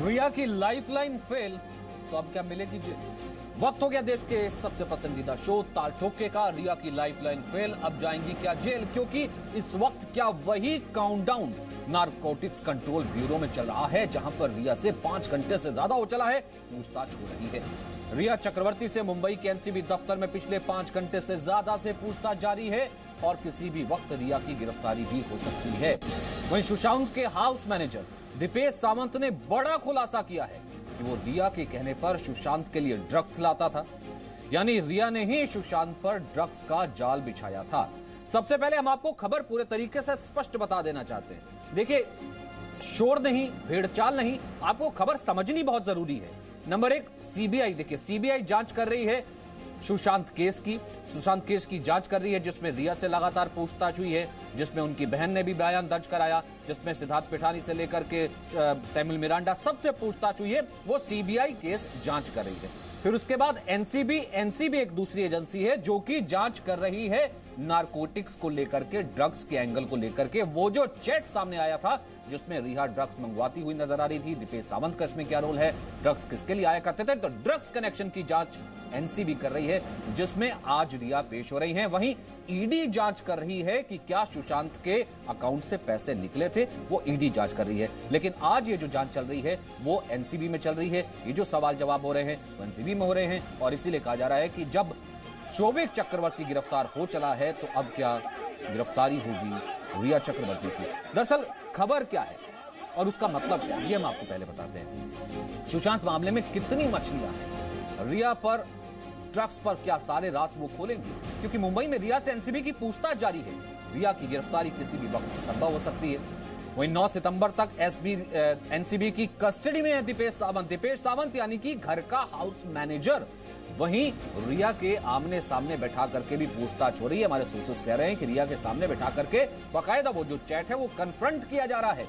रिया की lifeline fail तो अब क्या मिलेगी जेल। वक्त हो गया देश के सबसे पसंदीदा शो ताल ठोके का। रिया की लाइफलाइन फेल, अब जाएंगी क्या जेल, क्योंकि इस वक्त क्या वही काउंटडाउन नारकोटिक्स कंट्रोल ब्यूरो में चल रहा है जहां पर रिया से 5 घंटे से ज्यादा हो चला है पूछताछ हो रही है। रिया चक्रवर्ती से मुंबई के एनसीबी दफ्तर में पिछले 5 घंटे से ज्यादा से पूछताछ जारी है और किसी भी वक्त रिया की गिरफ्तारी भी हो सकती है। वहीं सुशांत के हाउस मैनेजर दीपेश सावंत ने बड़ा खुलासा किया है कि वो रिया के कहने पर सुशांत के लिए ड्रग्स लाता था, यानी रिया ने ही सुशांत पर ड्रग्स का जाल बिछाया था। सबसे पहले हम आपको खबर पूरे तरीके से स्पष्ट बता देना चाहते हैं। देखिए, शोर नहीं, भेड़चाल नहीं, आपको खबर समझनी बहुत जरूरी है। Number 1, CBI. देखिए, सीबीआई जांच कर रही है सुशांत केस की जांच कर रही है, जिसमें रिया से लगातार पूछताछ हुई है, जिसमें उनकी बहन ने भी बयान दर्ज कराया, जिसमें सिद्धार्थ पिठानी से लेकर के सैमुअल मिरांडा सबसे पूछताछ हुई है। वो सीबीआई केस जांच कर रही है। फिर उसके बाद एनसीबी एक दूसरी एजेंसी है जो कि जांच कर रही है नारकोटिक्स को लेकर के, ड्रग्स के एंगल को लेकर के। वो जो चैट सामने आया था जिसमें रिया ड्रग्स मंगवाती हुई नजर आ रही थी, दीपेश सावंत का इसमें क्या रोल है, ड्रग्स किसके लिए आया करते थे, तो ड्रग्स कनेक्शन की जांच एनसीबी कर रही है, जिसमें आज रिया पेश हो रही हैं। वहीं ईडी जांच कर रही है कि क्या सुशांत के अकाउंट से पैसे निकले थे, वो ईडी जांच कर रही है। लेकिन आज ये जो जांच चल रही है वो एनसीबी में चल रही है। ये जो सवाल जवाब हो रहे हैं वो एनसीबी में हो रहे हैं और इसीलिए कहा जा रहा है कि जब शोविक चक्रवर्ती गिरफ्तार हो चला है तो अब क्या गिरफ्तारी होगी रिया चक्रवर्ती की। दरअसल खबर क्या है और उसका मतलब क्या है, ये हम आपको पहले बताते हैं। सुशांत मामले में कितनी मछलियां हैं, रिया पर ड्रग्स पर क्या सारे राज वो खोलेंगी, क्योंकि मुंबई में रिया से एनसीबी की पूछताछ जारी है। रिया की गिरफ्तारी किसी भी वक्त संभव हो सकती है। वहीं 9 सितंबर तक एनसीबी की कस्टडी में है दीपेश सावंत यानी कि घर का हाउस मैनेजर। वहीं रिया के आमने सामने बैठा करके भी पूछताछ हो रही है। हमारे सोर्सेस कह रहे हैं कि रिया के सामने बैठा करके बाकायदा वो जो चैट है वो कन्फ्रंट किया जा रहा है।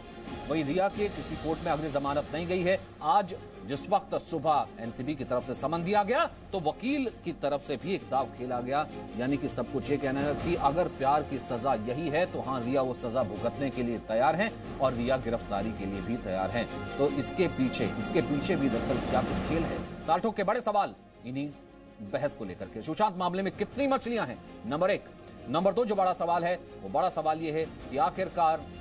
वहीं रिया के किसी कोर्ट में अग्नि जमानत नहीं गई है। आज जिस वक्त सुबह एनसीबी की तरफ से समन दिया गया तो वकील की तरफ से भी एक दाव खेला गया, यानी कि सब कुछ ये कहना है कि अगर प्यार की सजा यही है तो हाँ, रिया वो सजा भुगतने के लिए तैयार हैं और रिया गिरफ्तारी के लिए भी तैयार हैं। तो इसके पीछे भी दरअसल क्या कुछ खेल है। तालठोक के बड़े सवाल इन्हीं बहस को लेकर के। सुशांत मामले में कितनी मछलियां हैं, नंबर 1। नंबर 2 जो बड़ा सवाल है वो बड़ा सवाल ये है कि आखिरकार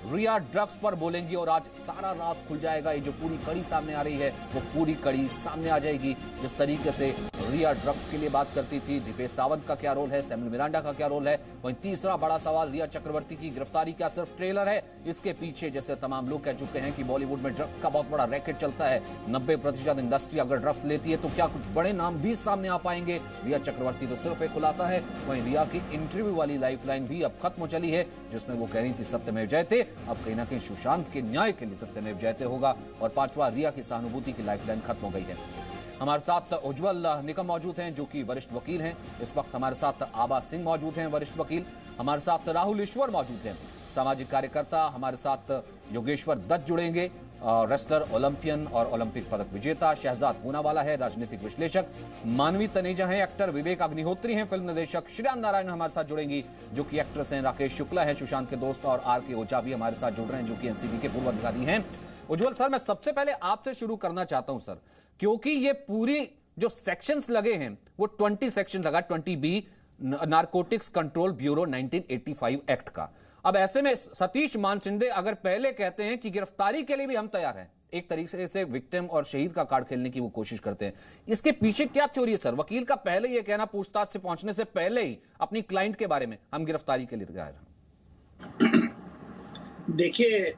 रिया ड्रग्स पर बोलेंगी और आज सारा राज खुल जाएगा। ये जो पूरी कड़ी सामने आ रही है वो पूरी कड़ी सामने आ जाएगी। जिस तरीके से रिया ड्रग्स के लिए बात करती थी, दीपेश सावंत का क्या रोल है, सैमुअल मिरांडा का क्या रोल है। वहीं तीसरा बड़ा सवाल, रिया चक्रवर्ती की गिरफ्तारी क्या सिर्फ ट्रेलर है, इसके पीछे जैसे तमाम लोग कह चुके हैं कि बॉलीवुड में ड्रग्स का बहुत बड़ा रैकेट चलता है। 90% इंडस्ट्री अगर ड्रग्स लेती है तो क्या कुछ बड़े नाम भी सामने आ पाएंगे। रिया चक्रवर्ती तो सिर्फ एक खुलासा है। वहीं रिया की इंटरव्यू वाली लाइफलाइन भी अब खत्म हो चली है, जिसमें वो कह रही थी सत्यमेव जयते। अब कहीं ना कहीं सुशांत के न्याय के लिए सत्यमेव जयते होगा। और 5वां, रिया की सहानुभूति की लाइफलाइन खत्म हो गई है। हमारे साथ उज्जवल निकम मौजूद हैं जो कि वरिष्ठ वकील हैं। इस वक्त हमारे साथ आबा सिंह मौजूद हैं, वरिष्ठ वकील। हमारे साथ राहुल ईश्वर मौजूद हैं, सामाजिक कार्यकर्ता। हमारे साथ योगेश्वर दत्त जुड़ेंगे, रेसलर, ओलंपियन और ओलंपिक पदक विजेता। शहजाद पूनावाला है, राजनीतिक विश्लेषक। मानवी तनेजा हैं, एक्टर। विवेक अग्निहोत्री हैं, फिल्म निर्देशक। श्रेया नारायण हमारे साथ जुड़ेंगी जो कि एक्ट्रेस हैं। राकेश शुक्ला है, सुशांत के दोस्त। और आर.के. ओझा भी हमारे साथ जुड़ रहे हैं जो कि एनसीबी के पूर्व अधिकारी हैं। उज्जवल सर, मैं सबसे पहले आपसे शुरू करना चाहता हूं सर, क्योंकि ये पूरी जो सेक्शंस लगे हैं वो 20 सेक्शन लगा, 20B narcotics control bureau 1985 act का। अब ऐसे में सतीश मानसिंडे अगर पहले कहते हैं कि गिरफ्तारी के लिए भी हम तैयार हैं, एक तरीके से विक्टिम और शहीद का कार्ड खेलने की वो कोशिश करते हैं, इसके पीछे क्या थ्योरी है सर? वकील का पहले ये कहना, पूछताछ से पहुंचने से पहले ही अपनी क्लाइंट के बारे में, हम गिरफ्तारी के लिए तैयार हैं। देखिए,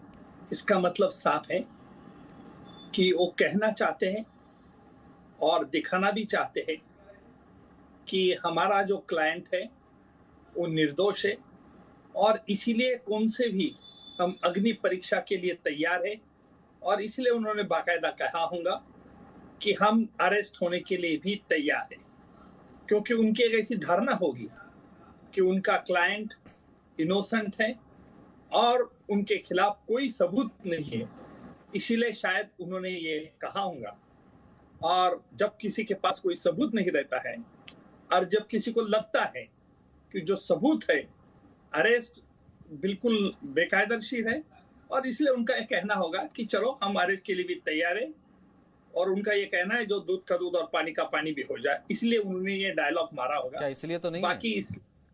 इसका मतलब साफ है कि वो कहना चाहते हैं और दिखाना भी चाहते हैं कि हमारा जो क्लाइंट है वो निर्दोष है और इसीलिए कौन से भी हम अग्नि परीक्षा के लिए तैयार है। और इसलिए उन्होंने बाकायदा कहा होगा कि हम अरेस्ट होने के लिए भी तैयार है, क्योंकि उनकी एक ऐसी धारणा होगी कि उनका क्लाइंट इनोसेंट है और उनके खिलाफ कोई सबूत नहीं है। इसीलिए शायद उन्होंने ये कहा होगा। और जब किसी के पास कोई सबूत नहीं रहता है और जब किसी को लगता है कि जो सबूत है, अरेस्ट बिल्कुल बेकायदेशीर है, और इसलिए उनका यह कहना होगा कि चलो हम अरेस्ट के लिए भी तैयार है, और उनका ये कहना है जो दूध का दूध और पानी का पानी भी हो जाए, इसलिए उन्होंने ये डायलॉग मारा होगा। क्या इसलिए तो नहीं बाकी है?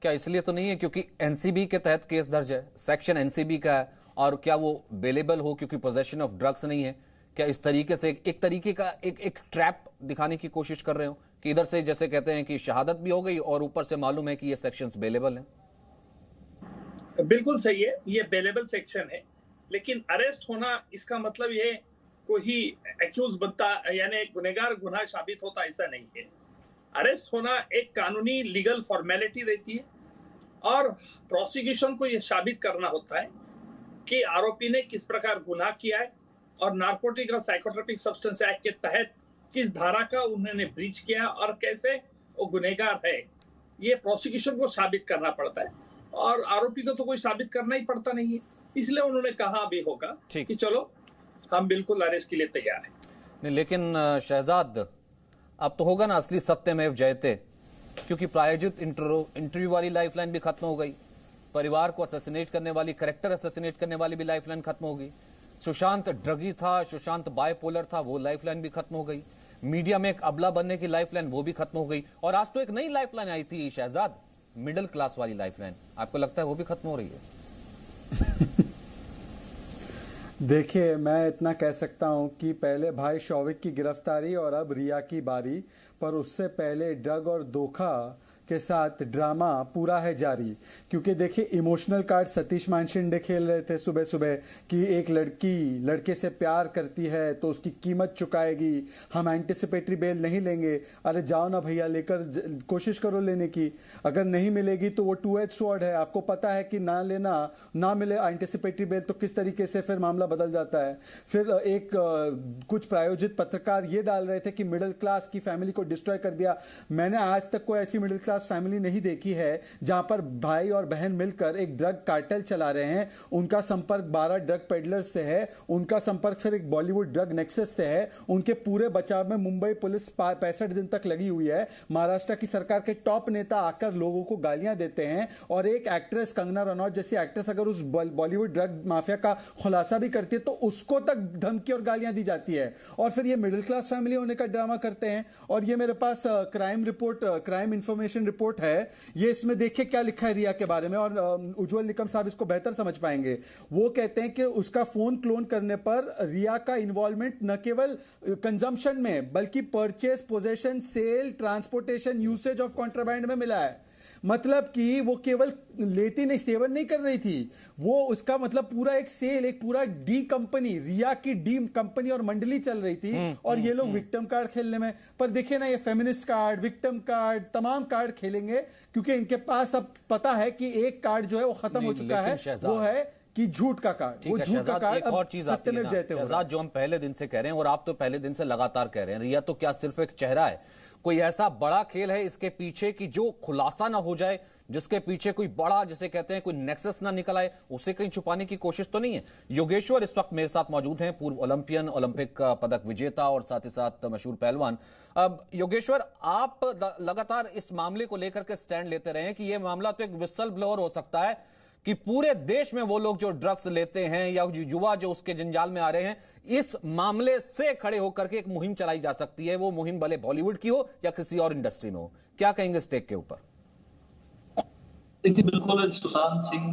क्या इसलिए तो नहीं है क्योंकि एनसीबी के तहत केस दर्ज है, सेक्शन एनसीबी का है, और क्या वो बेलेबल हो क्योंकि पोजेशन ऑफ ड्रग्स नहीं है? क्या इस तरीके से एक तरीके का एक ट्रैप दिखाने की कोशिश कर रहे हो कि इधर से जैसे कहते हैं कि शहादत भी हो गई और ऊपर से मालूम है कि ये सेक्शंस बेलेबल हैं? बिल्कुल सही है, ये बेलेबल सेक्शन है, लेकिन अरेस्ट होना इसका मतलब ये कोई एक्यूज बनता यानी गुनहगार गुनाह साबित होता ऐसा नहीं है। अरेस्ट होना एक कानूनी लीगल फॉर्मेलिटी रहती है, और प्रोसिक्यूशन को यह साबित करना होता है कि आरोपी ने किस प्रकार गुनाह किया है और नार्कोटिक और साइकोट्रोपिक सब्सटेंस एक्ट के तहत किस धारा का उन्होंने ब्रीच किया और कैसे वो गुनहगार है, ये प्रोसिक्यूशन को साबित करना पड़ता है, और आरोपी को तो कोई साबित करना ही पड़ता नहीं है। इसलिए उन्होंने कहा भी होगा कि चलो हम बिल्कुल अरेस्ट के लिए तैयार हैं। नहीं, लेकिन शहजाद अब तो होगा ना असली सत्यमेव जयते, क्योंकि प्रायोजित इंटरव्यू वाली लाइफलाइन भी खत्म हो गई, परिवार को असैसिनेट करने वाली, कैरेक्टर असैसिनेट करने वाली भी लाइफलाइन खत्म हो गई, सुशांत ड्रगी था, सुशांत बायपोलर था, वो लाइफलाइन भी खत्म हो गई, मीडिया में एक अबला बनने की लाइफलाइन वो भी खत्म हो गई, और आज तो एक नई लाइफलाइन आई थी शहजाद, मिडिल क्लास वाली लाइफलाइन, आपको लगता है वो भी खत्म हो रही है? देखिए, मैं इतना कह सकता हूं कि पहले भाई शौविक की गिरफ्तारी और अब रिया की बारी, पर उससे पहले ड्रग और धोखा के साथ ड्रामा पूरा है जारी। क्योंकि देखिए, इमोशनल कार्ड सतीश मानशिंडे खेल रहे थे सुबह सुबह कि एक लड़की लड़के से प्यार करती है तो उसकी कीमत चुकाएगी, हम एंटिसिपेटरी बेल नहीं लेंगे। अरे जाओ ना भैया, लेकर कोशिश करो लेने की, अगर नहीं मिलेगी तो वो टू एज स्वॉर्ड है। आपको पता है कि ना लेना, ना मिले एंटिसिपेटरी बेल तो किस तरीके से फिर मामला बदल जाता है। फिर कुछ प्रायोजित पत्रकार ये डाल रहे थे कि मिडिल क्लास की फैमिली को डिस्ट्रॉय कर दिया। मैंने आज तक कोई ऐसी मिडिल क्लास फैमिली नहीं देखी है जहां पर भाई और बहन मिलकर एक ड्रग कार्टेल चला रहे हैं। उनका संपर्क 12 ड्रग पेडलर्स से है, उनका संपर्क फिर एक बॉलीवुड ड्रग नेक्सस से है। उनके पूरे बचाव में मुंबई पुलिस 65 दिन तक लगी हुई है। महाराष्ट्र की सरकार के टॉप नेता आकर लोगों को गालियां देते हैं, और एक एक्ट्रेस कंगना रनौत जैसी एक्ट्रेस अगर उस बॉलीवुड ड्रग माफिया का खुलासा भी करती है तो उसको तक धमकी और गालियां दी जाती है। और फिर ये मिडिल क्लास फैमिली होने का ड्रामा करते हैं। और ये मेरे पास क्राइम इंफॉर्मेशन रिपोर्ट है, ये इसमें देखिए क्या लिखा है रिया के बारे में, और उज्जवल निकम साहब इसको बेहतर समझ पाएंगे। वो कहते हैं कि उसका फोन क्लोन करने पर रिया का इन्वॉल्वमेंट न केवल कंजम्पशन में बल्कि purchase, possession, sale, transportation, usage of contraband में मिला है। मतलब कि वो केवल लेती नहीं, सेवन नहीं कर रही थी, वो उसका मतलब पूरा एक सेल, एक पूरा डी कंपनी, रिया की डी कंपनी और मंडली चल रही थी। और ये लोग विक्टिम कार्ड खेलने में, पर देखिए ना, ये फेमिनिस्ट कार्ड, विक्टिम कार्ड, तमाम कार्ड खेलेंगे, क्योंकि इनके पास अब पता है कि एक कार्ड जो है वो खत्म हो चुका है, वो है कि झूठ का कार्ड। वो झूठ का कार्ड एक और चीज आती है ना, जो हम पहले दिन से कह रहे हैं और आप तो पहले दिन से लगातार कह रहे हैं, रिया तो क्या सिर्फ एक चेहरा है, कोई ऐसा बड़ा खेल है इसके पीछे कि जो खुलासा ना हो जाए, जिसके पीछे कोई बड़ा, जिसे कहते हैं कोई नेक्सस ना निकल आए, उसे कहीं छुपाने की कोशिश तो नहीं है। योगेश्वर इस वक्त मेरे साथ मौजूद हैं, पूर्व ओलंपियन, ओलंपिक पदक विजेता और साथ ही साथ मशहूर पहलवान। अब योगेश्वर, आप लगातार इस मामले को लेकर के स्टैंड लेते रहे हैं कि यह मामला तो एक विसल ब्लोअर हो सकता है कि पूरे देश में वो लोग जो ड्रग्स लेते हैं या युवा जो उसके जंजाल में आ रहे हैं, इस मामले से खड़े होकर के एक मुहिम चलाई जा सकती है। वो मुहिम भले बॉलीवुड की हो या किसी और इंडस्ट्री में हो, क्या कहेंगे इस टेक के ऊपर? देखिए, बिल्कुल सुशांत सिंह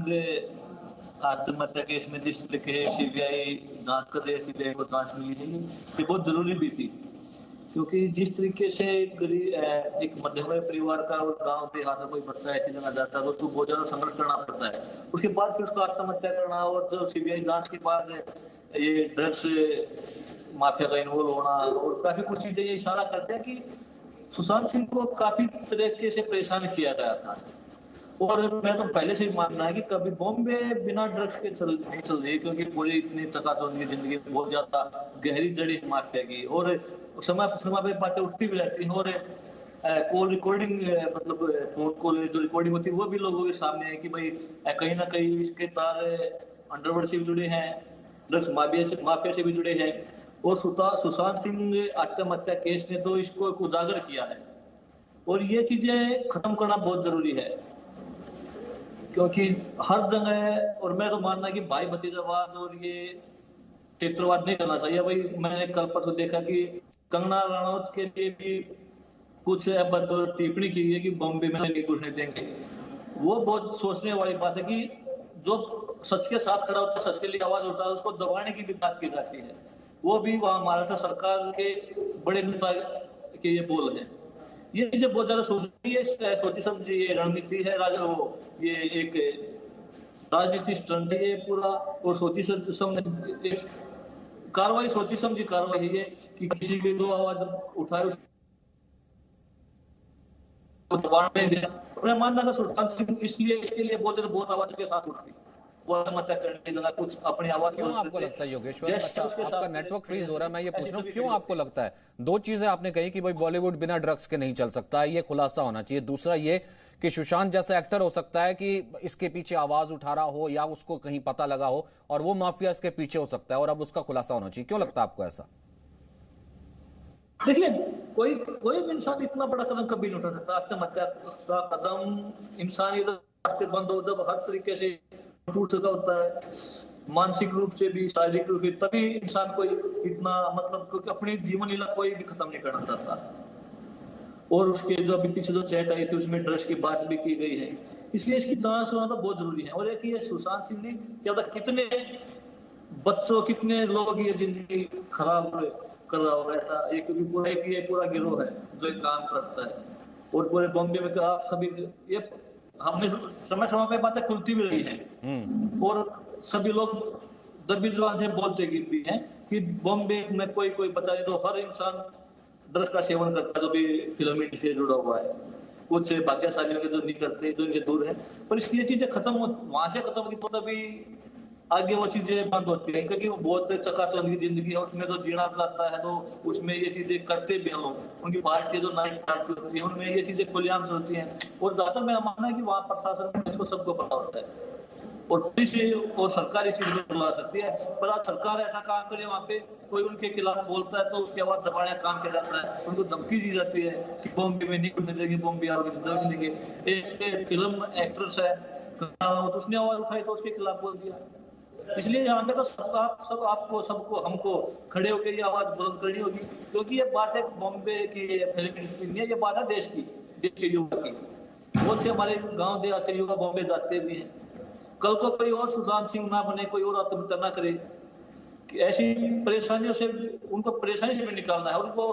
आत्महत्या केस में जिस तरीके सीबीआई जांच कर रही है, सीबीआई को जांच मिली है, ये बहुत जरूरी भी थी, क्योंकि जिस तरीके से एक मध्यम वर्ग परिवार का और गांव देहात का कोई बच्चा ऐसी जगह जाता है तो उसको बहुत ज्यादा संघर्ष करना पड़ता है। उसके बाद फिर उसको आत्महत्या करना, और जो सीबीआई जांच के बाद ये ड्रग्स माफिया का इन्वॉल्व होना, और काफी कुछ चीजें ये इशारा करते हैं कि सुशांत सिंह को काफी तरीके से परेशान किया गया था। और मैं तो पहले से ही मानना है कि कभी बॉम्बे बिना ड्रग्स के नहीं चल रही, क्योंकि पूरी इतनी चकाचौंध की जिंदगी बहुत ज्यादा गहरी जड़ी है माफिया की, और समय पे बातें उठती भी रहती हैं। और कॉल रिकॉर्डिंग, मतलब फोन कॉल जो रिकॉर्डिंग होती है वो भी लोगों के सामने है कि भाई कहीं ना कहीं इसके तार अंडरवर्ल्ड से भी जुड़े हैं, ड्रग्स माफिया से भी जुड़े हैं। और सुशांत सिंह आत्महत्या केस ने तो इसको उजागर किया है, और ये चीजें खत्म करना बहुत जरूरी है। क्योंकि हर जगह, और मैं तो मानना है कि भाई भतीजावाद और ये क्षेत्रवाद नहीं करना चाहिए। भाई मैंने कल परसों देखा कि कंगना रनौत के लिए भी कुछ टिप्पणी की है कि बॉम्बे में नहीं कुछ नहीं देंगे। वो बहुत सोचने वाली बात है कि जो सच के साथ खड़ा होता है, सच के लिए आवाज उठा है, उसको दबाने की भी बात की जाती है। वो भी वहां महाराष्ट्र सरकार के बड़े नेता के ये बोल है। ये चीजें बहुत ज्यादा सोची समझी ये रणनीति है राजा, वो ये एक राजनीति स्टंट है ये पूरा, और सोची समझी कार्रवाई, सोची समझी कार्रवाई है कि किसी की जो आवाज उठाए उसको दबाने नहीं देना। मैं मानना था सुशांत सिंह इसलिए इसके लिए बोलते तो बहुत आवाज के साथ उठती, वो आत्महत्या करने लगा, कुछ अपनी आवाज। क्यों आपको लगता है योगेश्वर, अच्छा आपका नेटवर्क फ्रीज हो रहा है, मैं ये पूछ रहा हूँ क्यों आपको लगता है? दो चीजें आपने कही कि भाई बॉलीवुड बिना ड्रग्स के नहीं चल सकता, ये खुलासा होना चाहिए। दूसरा ये कि सुशांत जैसा एक्टर हो सकता है कि इसके पीछे आवाज उठा रहा हो या उसको कहीं पता लगा हो और वो माफिया इसके पीछे हो सकता है, और अब उसका खुलासा होना चाहिए। क्यों लगता है आपको ऐसा? देखिए, कोई भी इंसान इतना बड़ा कदम कभी नहीं उठा सकता। आत्महत्या का कदम इंसानी रास्ते बंद हो, जब हर तरीके से टूट चुका होता है, मानसिक रूप से भी, शारीरिक रूप से, तभी इंसान कोई इतना मतलब, क्योंकि अपनी जीवन लीला कोई भी खत्म नहीं करना चाहता। और उसके जो अभी पीछे जो चैट आई थी उसमें ड्रग्स की बात भी की गई है, इसलिए इसकी जांच होना तो बहुत जरूरी है। और एक ये सुशांत सिंह ने क्या पता कितने बच्चों, कितने लोगों की जिंदगी खराब कर रहा होगा ऐसा, एक पूरा गिरोह है जो एक काम करता है। और पूरे बॉम्बे में आप सभी ये हमने समय समय पे बातें खुलती भी रही हैं, और सभी लोग दबी जुबान से बोलते भी हैं कि बॉम्बे में कोई बचा नहीं, तो हर इंसान ड्रग्स का सेवन करता है जो भी फिल्म इंडस्ट्री से जुड़ा हुआ है। कुछ भाग्यशाली के जो नहीं करते, जो इनसे दूर है, पर इसकी ये चीजें खत्म हो, वहां से खत्म होगी तो तभी आगे वो चीजें बंद होती है। क्योंकि वो बहुत चकाचौंध की जिंदगी है, उसमें तो जीना जाता है, तो उसमें ये चीजें करते भी हैं लोग। उनकी पार्टी जो नाइट पार्टी होती है उनमें ये चीजें खुलेआम से होती हैं। और ज्यादातर मेरा मानना है कि वहाँ प्रशासन इसको सबको पता होता है, और पुलिस और सरकार इसी चीज को बुला सकती है। पर आज सरकार ऐसा काम करे, वहाँ पे कोई उनके खिलाफ बोलता है तो उसकी आवाज दबाने का काम किया जाता है, उनको धमकी दी जाती है कि बॉम्बे में नहीं घुसने देंगे, बॉम्बे आओगे तो दर्ज देंगे। एक फिल्म एक्ट्रेस है, उसने आवाज उठाई तो उसके खिलाफ बोल दिया। इसलिए यहाँ पे तो सबको हमको खड़े होकर ये आवाज बुलंद करनी होगी, क्योंकि ये बात है बॉम्बे की फिल्म इंडस्ट्री नहीं है, ये बात है देश के युवा की। बहुत से हमारे गांव देहात से युवा बॉम्बे जाते भी हैं। कल को कोई और सुशांत सिंह ना बने, कोई और आत्महत्या ना करे, ऐसी परेशानियों से उनको परेशानी से भी निकालना है, और उनको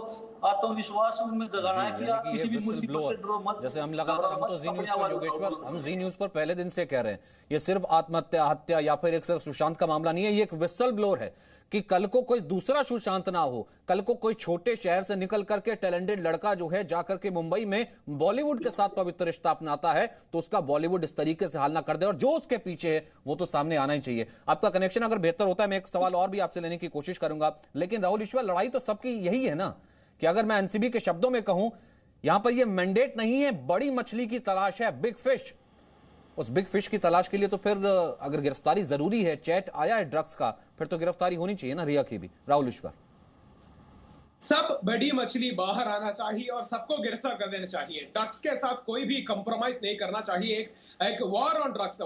आत्मविश्वास उनमें जगाना है कि आप किसी भी मुसीबत से डरो मत। जैसे हम लगातार, हम तो जी न्यूज पर योगेश्वर, हम जी न्यूज पर पहले दिन से कह रहे हैं, ये सिर्फ आत्महत्या, हत्या या फिर एक सिर्फ सुशांत का मामला नहीं है, ये एक विसल ब्लोअर है कि कल को कोई दूसरा सुशांत ना हो, कल को कोई छोटे शहर से निकल करके टैलेंटेड लड़का जो है जाकर के मुंबई में बॉलीवुड के साथ पवित्र रिश्ता अपनाता है तो उसका बॉलीवुड इस तरीके से हाल ना कर दे, और जो उसके पीछे है वो तो सामने आना ही चाहिए। आपका कनेक्शन अगर बेहतर होता है, मैं एक सवाल और भी आपसे लेने की कोशिश करूंगा, लेकिन राहुल ईश्वर, लड़ाई तो सबकी यही है ना कि अगर मैं एनसीबी के शब्दों में कहूं, यहां पर यह मैंडेट नहीं है, बड़ी मछली की तलाश है, बिग फिश। उस बिग फिश की तलाश के लिए तो फिर अगर गिरफ्तारी जरूरी है, चैट आया है ड्रग्स का, फिर तो गिरफ्तारी होनी चाहिए ना रिया की भी। राहुल ईश्वर, सब बड़ी मछली बाहर आना चाहिए और सबको गिरफ्तार कर देना चाहिए। ड्रग्स के साथ कोई भी कंप्रोमाइज नहीं करना चाहिए। एक वॉर ऑन ड्रग्स,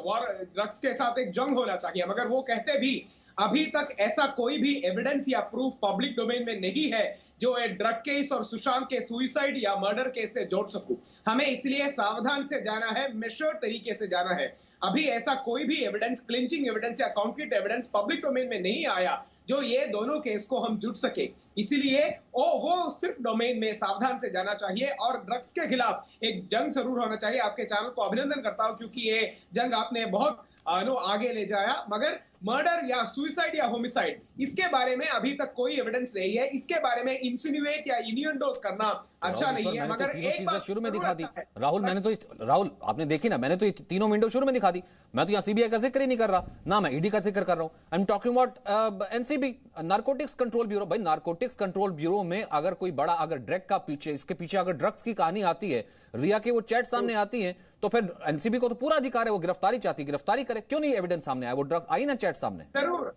ड्रग्स के साथ एक जंग होना चाहिए। मगर वो कहते भी अभी तक ऐसा कोई भी एविडेंस या प्रूफ पब्लिक डोमेन में नहीं है जो ड्रग केस और सुशांत के सुइसाइड या मर्डर केस से जोड़ सकूं। हमें इसलिए सावधान से जाना है, मेच्योर तरीके से जाना है। अभी ऐसा कोई भी एविडेंस, क्लिंचिंग एविडेंस या कॉन्क्रीट एविडेंस पब्लिक डोमेन में नहीं आया जो ये दोनों केस को हम जुड़ सके। इसीलिए वो सिर्फ डोमेन में सावधान से जाना चाहिए और ड्रग्स के खिलाफ एक जंग जरूर होना चाहिए। आपके चैनल को अभिनंदन करता हूं क्योंकि ये जंग आपने बहुत आगे ले जाया। मगर मर्डर या सुइसाइड या होमिसाइड, इसके बारे में अभी तक कोई एविडेंस नहीं है। इसके बारे में इंसिनुएट या इन्यूएंडोज करना अच्छा नहीं है। मगर एक बात शुरू में दिखा दी राहुल, आपने देखी ना, मैंने तो तीनों विंडो शुरू में दिखा दी। मैं तो यहाँ सीबीआई का जिक्र ही नहीं कर रहा ना, मैं ईडी का जिक्र कर रहा हूं। I am talking about NCB, narcotics control bureau. भाई नारकोटिक्स कंट्रोल ब्यूरो में अगर कोई बड़ा, अगर ड्रग का पीछे, इसके पीछे अगर ड्रग्स की कहानी आती है, रिया के वो चैट सामने आती है, तो फिर एनसीबी को तो पूरा अधिकार है, वो गिरफ्तारी चाहती, गिरफ्तारी करे। क्यों नहीं एविडेंस सामने आया? वो ड्रग आई ना चैट सामने। जरूर,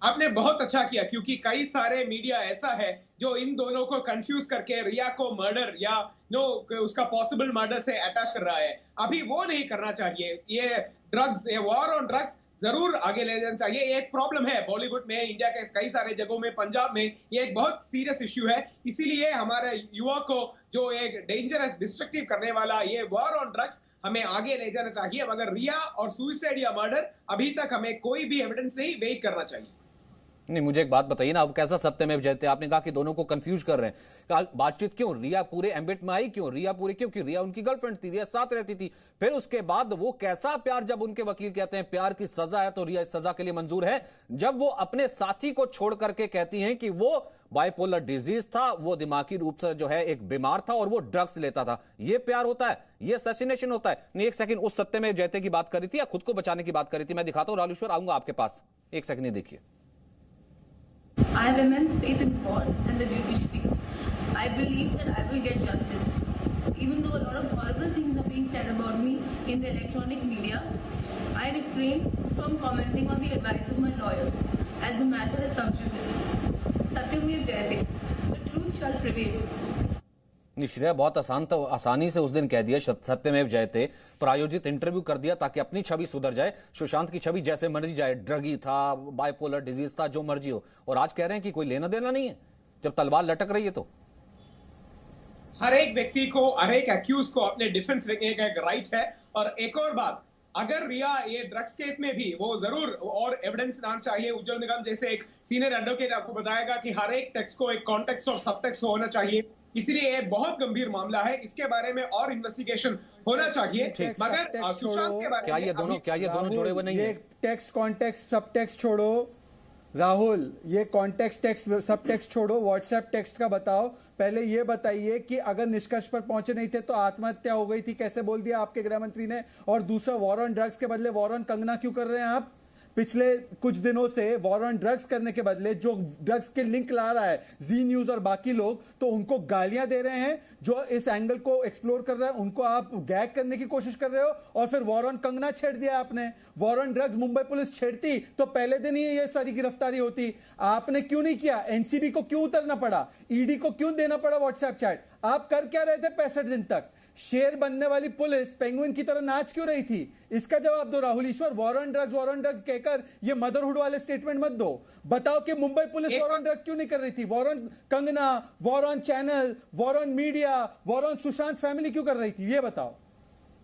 आपने बहुत अच्छा किया क्योंकि कई सारे मीडिया ऐसा है जो इन दोनों को कंफ्यूज करके रिया को मर्डर या जो उसका पॉसिबल मर्डर से अटैच कर रहा है, अभी वो नहीं करना चाहिए। ये ड्रग्स, ये वॉर ऑन ड्रग्स जरूर आगे ले जाना चाहिए। ये एक प्रॉब्लम है बॉलीवुड में, इंडिया के कई सारे जगहों में, पंजाब में ये एक बहुत सीरियस इश्यू है। इसीलिए हमारे युवा को जो एक डेंजरस डिस्ट्रक्टिव करने वाला ये वॉर ऑन ड्रग्स हमें आगे ले जाना चाहिए। मगर रिया और सुसाइड या मर्डर अभी तक हमें कोई भी एविडेंस नहीं, वेट करना चाहिए। नहीं, मुझे एक बात बताइए ना, अब कैसा सत्यमेव जयते, आपने कहा कि दोनों को कंफ्यूज कर रहे हैं। बातचीत क्यों रिया पूरे एम्बिट में आई, क्यों रिया पूरे, क्योंकि रिया उनकी गर्लफ्रेंड थी, रिया साथ रहती थी। फिर उसके बाद वो कैसा प्यार, जब उनके वकील कहते हैं प्यार की सजा है तो रिया इस सजा के लिए मंजूर है। जब वो अपने साथी को छोड़ करके कहती हैं कि वो बाइपोलर डिजीज था, वो दिमागी रूप से जो है एक बीमार था और वो ड्रग्स लेता था, ये प्यार होता है, ये असैसिनेशन होता है। नहीं, एक सेकंड, उस सत्यमेव जयते की बात करी थी या खुद को बचाने की बात करी थी? मैं दिखाता हूं राहुल ईश्वर, आऊंगा आपके पास, एक सेकंड ही देखिए। I have immense faith in God and the judiciary. I believe that I will get justice. Even though a lot of horrible things are being said about me in the electronic media, I refrain from commenting on the advice of my lawyers, as the matter is sub judice. Satyamev Jayate, the truth shall prevail. निश्चय बहुत आसानी से उस दिन कह दिया सत्यमेव जयते, प्रायोजित इंटरव्यू कर दिया ताकि अपनी छवि सुधर जाए, सुशांत की छवि जैसे मर्जी जाए, ड्रगी था, बाइपोलर डिजीज था, जो मर्जी हो। और आज कह रहे हैं कि कोई लेना देना नहीं है जब तलवार लटक रही है। तो हर एक व्यक्ति को, हर एक एक्यूज को अपने डिफेंस रखने का एक राइट है। और एक और बात, अगर रिया ये ड्रग्स केस में भी वो जरूर और एविडेंस लाना चाहिए। उज्जवल निगम जैसे एक सीनियर एडवोकेट आपको बताएगा कि हर एक टेक्स्ट को एक कॉन्टेक्स्ट और सब टेक्स्ट होना चाहिए। इसीलिए ये बहुत गंभीर मामला है, इसके बारे में और इन्वेस्टिगेशन होना चाहिए। मगर सुशांत के बारे में क्या ये दोनों जुड़े हुए नहीं है? टेक्स्ट कॉन्टेक्स्ट सब टेक्स्ट छोड़ो राहुल, ये कॉन्टेक्स्ट टेक्स्ट सब टेक्स्ट छोड़ो, व्हाट्सएप टेक्स्ट का बताओ। पहले ये बताइए कि अगर निष्कर्ष पर पहुंचे नहीं थे तो आत्महत्या हो गई थी, कैसे बोल दिया आपके गृह मंत्री ने? और दूसरा, वॉर ऑन ड्रग्स के बदले वॉर ऑन कंगना क्यों कर रहे हैं आप? पिछले कुछ दिनों से वॉर ऑन ड्रग्स करने के बदले जो ड्रग्स के लिंक ला रहा है जी न्यूज और बाकी लोग, तो उनको गालियां दे रहे हैं। जो इस एंगल को एक्सप्लोर कर रहे हैं उनको आप गैग करने की कोशिश कर रहे हो। और फिर वॉर ऑन कंगना छेड़ दिया आपने। War on drugs Mumbai police छेड़ती तो पहले दिन ही ये सारी गिरफ्तारी होती। आपने क्यों नहीं किया? एनसीबी को क्यों उतरना पड़ा? ईडी को क्यों देना पड़ा व्हाट्सएप चैट? आप कर क्या रहे थे 65 दिन तक? शेर बनने वाली पुलिस पेंगुइन की तरह नाच क्यों रही थी? इसका जवाब दो राहुल ईश्वर। वॉर ऑन ड्रग्स कहकर ये मदरहुड वाले स्टेटमेंट मत दो। बताओ कि Mumbai police war on drugs क्यों नहीं कर रही थी? War on Kangana, war on channel, war on media, war on Sushant family क्यों कर रही थी? ये बताओ।